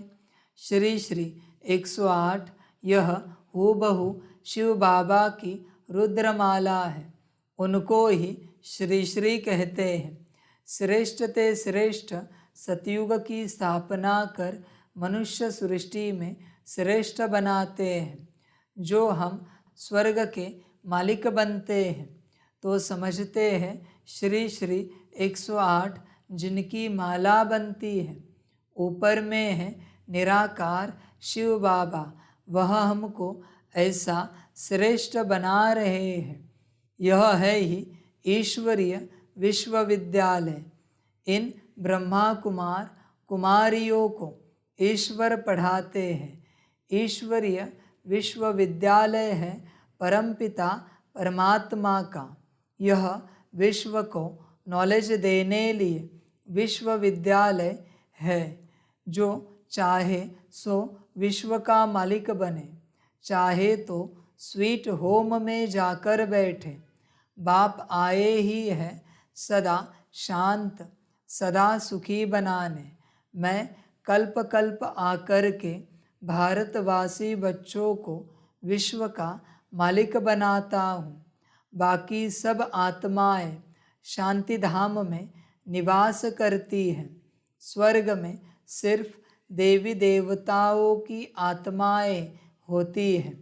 श्री श्री 108 यह हूबहू शिव बाबा की रुद्रमाला है, उनको ही श्री श्री कहते हैं। श्रेष्ठ ते श्रेष्ठ सतयुग की स्थापना कर मनुष्य सृष्टि में श्रेष्ठ बनाते हैं। जो हम स्वर्ग के मालिक बनते हैं तो समझते हैं श्री श्री 108 जिनकी माला बनती है। ऊपर में है निराकार शिव बाबा, वह हमको ऐसा श्रेष्ठ बना रहे हैं। यह है ही ईश्वरीय विश्वविद्यालय। इन ब्रह्मा कुमार कुमारियों को ईश्वर पढ़ाते हैं। ईश्वरीय विश्वविद्यालय है परमपिता परमात्मा का। यह विश्व को नॉलेज देने लिए विश्वविद्यालय है। जो चाहे सो विश्व का मालिक बने, चाहे तो स्वीट होम में जाकर बैठे। बाप आए ही है सदा शांत सदा सुखी बनाने। मैं कल्प कल्प आकर के भारतवासी बच्चों को विश्व का मालिक बनाता हूँ। बाकी सब आत्माएं शांति धाम में निवास करती हैं। स्वर्ग में सिर्फ देवी देवताओं की आत्माएं होती हैं।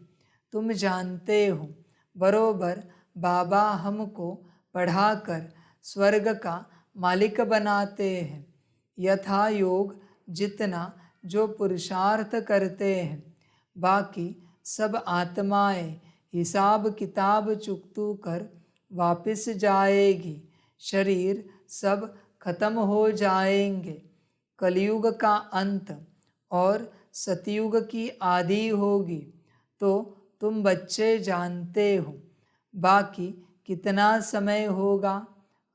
तुम जानते हो बरोबर बाबा हमको पढ़ाकर स्वर्ग का मालिक बनाते हैं। यथा योग जितना जो पुरुषार्थ करते हैं, बाकी सब आत्माएं हिसाब किताब चुकतू कर वापस जाएगी। शरीर सब खत्म हो जाएंगे। कलयुग का अंत और सतयुग की आदि होगी तो तुम बच्चे जानते हो। बाकी कितना समय होगा,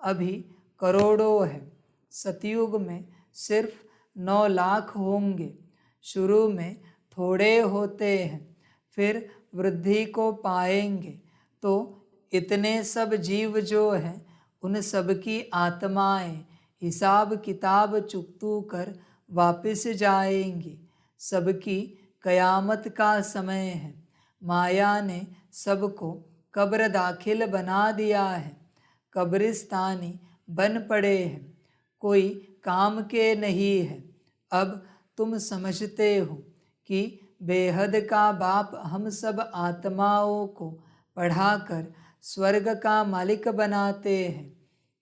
अभी करोड़ों है। सतयुग में सिर्फ 9 लाख होंगे। शुरू में थोड़े होते हैं, फिर वृद्धि को पाएंगे तो इतने सब जीव जो हैं उन सब की आत्माएं हिसाब किताब चुकतू कर वापस जाएंगी। सबकी कयामत का समय है। माया ने सबको कब्र दाखिल बना दिया है, कब्रिस्तानी बन पड़े हैं, कोई काम के नहीं है। अब तुम समझते हो कि बेहद का बाप हम सब आत्माओं को पढ़ाकर स्वर्ग का मालिक बनाते हैं।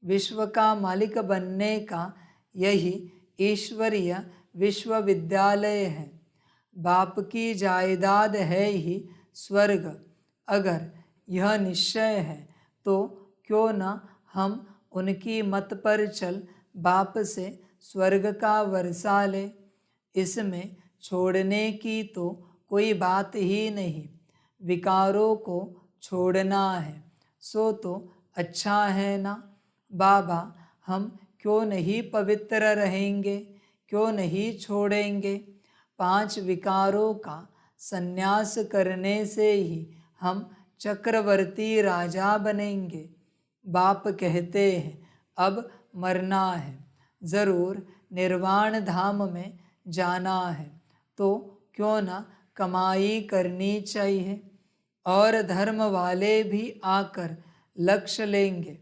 विश्व का मालिक बनने का यही ईश्वरीय विश्वविद्यालय है। बाप की जायदाद है ही स्वर्ग। अगर यह निश्चय है तो क्यों न हम उनकी मत पर चल बाप से स्वर्ग का वर्षा ले। इसमें छोड़ने की तो कोई बात ही नहीं। विकारों को छोड़ना है सो तो अच्छा है ना। बाबा हम क्यों नहीं पवित्र रहेंगे, क्यों नहीं छोड़ेंगे। 5 विकारों का संन्यास करने से ही हम चक्रवर्ती राजा बनेंगे। बाप कहते हैं अब मरना है, ज़रूर निर्वाण धाम में जाना है, तो क्यों न कमाई करनी चाहिए। और धर्म वाले भी आकर लक्ष्य लेंगे।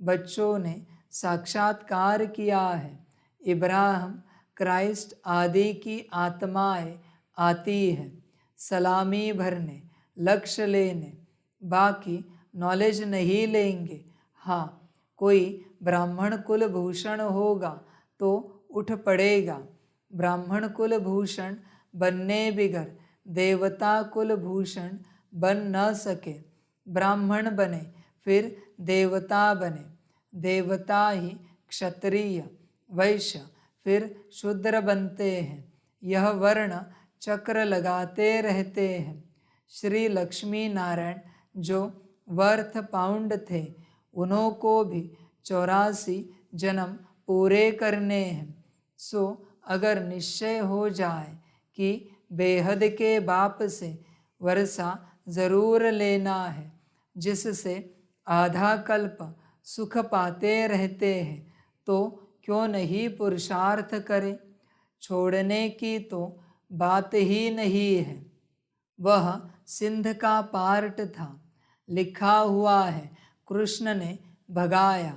बच्चों ने साक्षात्कार किया है। इब्राहिम, क्राइस्ट आदि की आत्माएं आती है सलामी भरने, लक्ष्य लेने, बाकी नॉलेज नहीं लेंगे। हाँ, कोई ब्राह्मण कुल भूषण होगा तो उठ पड़ेगा। ब्राह्मण कुल भूषण बनने बिगर देवता कुल भूषण बन न सके। ब्राह्मण बने फिर देवता बने, देवता ही क्षत्रिय, वैश्य, फिर शूद्र बनते हैं। यह वर्ण चक्र लगाते रहते हैं। श्री लक्ष्मी नारायण जो वर्थ पाउंड थे, उन्हों को भी 84 जन्म पूरे करने हैं। सो अगर निश्चय हो जाए कि बेहद के बाप से वर्षा ज़रूर लेना है, जिससे आधा कल्प सुख पाते रहते हैं, तो क्यों नहीं पुरुषार्थ करे। छोड़ने की तो बात ही नहीं है। वह सिंध का पार्ट था, लिखा हुआ है कृष्ण ने भगाया।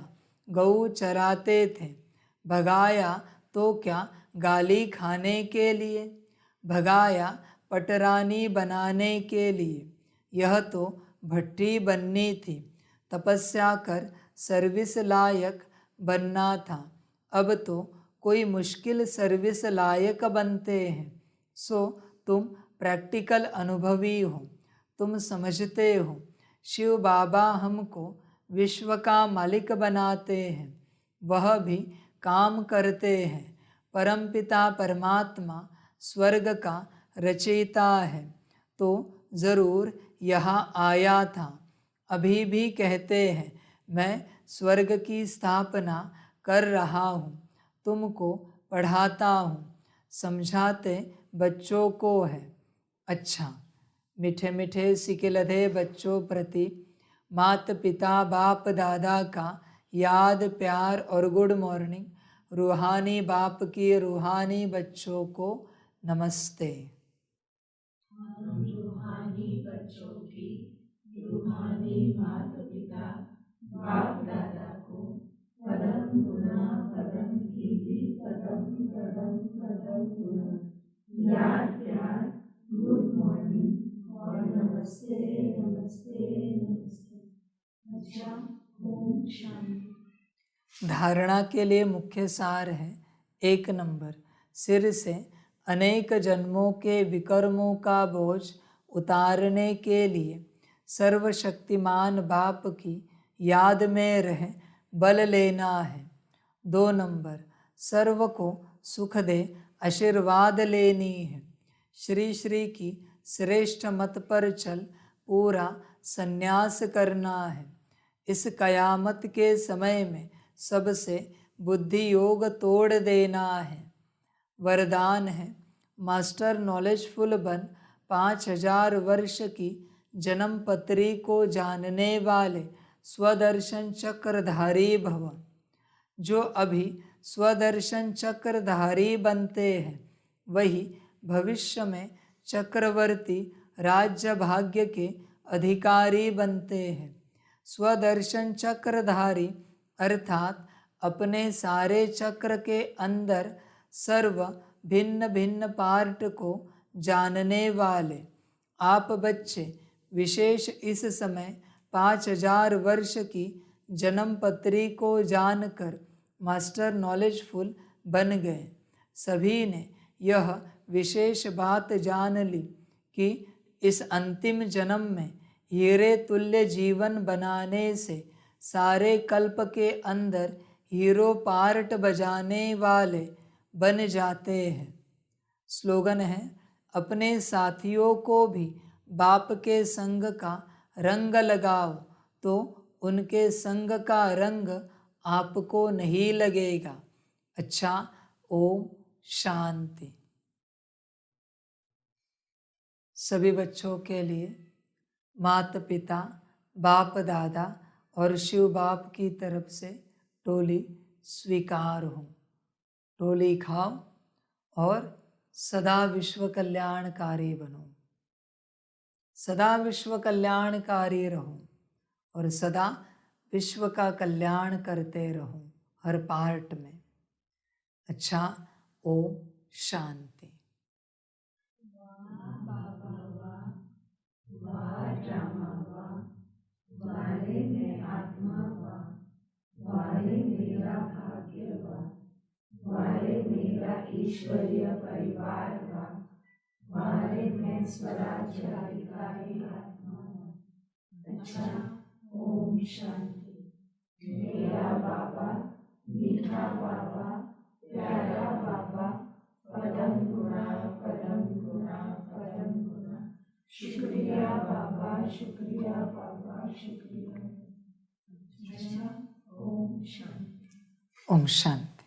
गऊ चराते थे, भगाया तो क्या गाली खाने के लिए, भगाया पटरानी बनाने के लिए। यह तो भट्टी बननी थी, तपस्या कर सर्विस लायक बनना था। अब तो कोई मुश्किल सर्विस लायक बनते हैं। सो तुम प्रैक्टिकल अनुभवी हो, तुम समझते हो शिव बाबा हमको विश्व का मालिक बनाते हैं, वह भी काम करते हैं। परमपिता परमात्मा स्वर्ग का रचयिता है, तो ज़रूर यहाँ आया था। अभी भी कहते हैं मैं स्वर्ग की स्थापना कर रहा हूँ, तुमको पढ़ाता हूँ, समझाते बच्चों को है। अच्छा, मीठे मीठे सिकिलधे बच्चों प्रति माता पिता बाप दादा का याद प्यार और गुड मॉर्निंग। रूहानी बाप की रूहानी बच्चों को नमस्ते। रूहानी बच्चों की रूहानी माता पिता बाप दादा को पदम गुना पदम कीवी पदम पदम पदम गुना याद प्यार गुड मॉर्निंग और नमस्ते नमस्ते नमस्ते। अच्छा, ओम शांति। धारणा के लिए मुख्य सार है। 1 नंबर, सिर से अनेक जन्मों के विकर्मों का बोझ उतारने के लिए सर्वशक्तिमान बाप की याद में रह बल लेना है। 2 नंबर, सर्व को सुख दे आशीर्वाद लेनी है। श्री श्री की श्रेष्ठ मत पर चल पूरा संन्यास करना है। इस कयामत के समय में सबसे बुद्धि योग तोड़ देना है। वरदान है मास्टर नॉलेजफुल बन 5000 वर्ष की जन्म पत्री को जानने वाले स्वदर्शन चक्रधारी भव। जो अभी स्वदर्शन चक्रधारी बनते हैं, वही भविष्य में चक्रवर्ती राज्य भाग्य के अधिकारी बनते हैं। स्वदर्शन चक्रधारी अर्थात अपने सारे चक्र के अंदर सर्व भिन्न भिन्न पार्ट को जानने वाले आप बच्चे विशेष इस समय 5000 वर्ष की जन्म पत्री को जानकर मास्टर नॉलेजफुल बन गए। सभी ने यह विशेष बात जान ली कि इस अंतिम जन्म में हीरे तुल्य जीवन बनाने से सारे कल्प के अंदर हीरो पार्ट बजाने वाले बन जाते हैं। स्लोगन है, अपने साथियों को भी बाप के संग का रंग लगाओ तो उनके संग का रंग आपको नहीं लगेगा। अच्छा, ओम शांति। सभी बच्चों के लिए माता पिता, बाप दादा और शिव बाप की तरफ से टोली स्वीकार हो। टोली खाओ और सदा विश्व कल्याणकारी बनो, सदा विश्व कल्याणकारी रहो और सदा विश्व का कल्याण करते रहो हर पार्ट में। अच्छा, ओम शांति। वारे में आत्मा वारे मेरा भाग्य वारे मेरा ईश्वरीय परिवार वारे में स्वराज्य अधिकारी आत्मा। अच्छा, ओम शांति। मेरा बाबा, मीठा बाबा, प्यारा बाबा, परम गुना परम गुना परम गुना। शुक्रिया बाबा, शुक्रिया बाबा, शुक्रिया। अच्छा, ओम शांति। ओम शांति।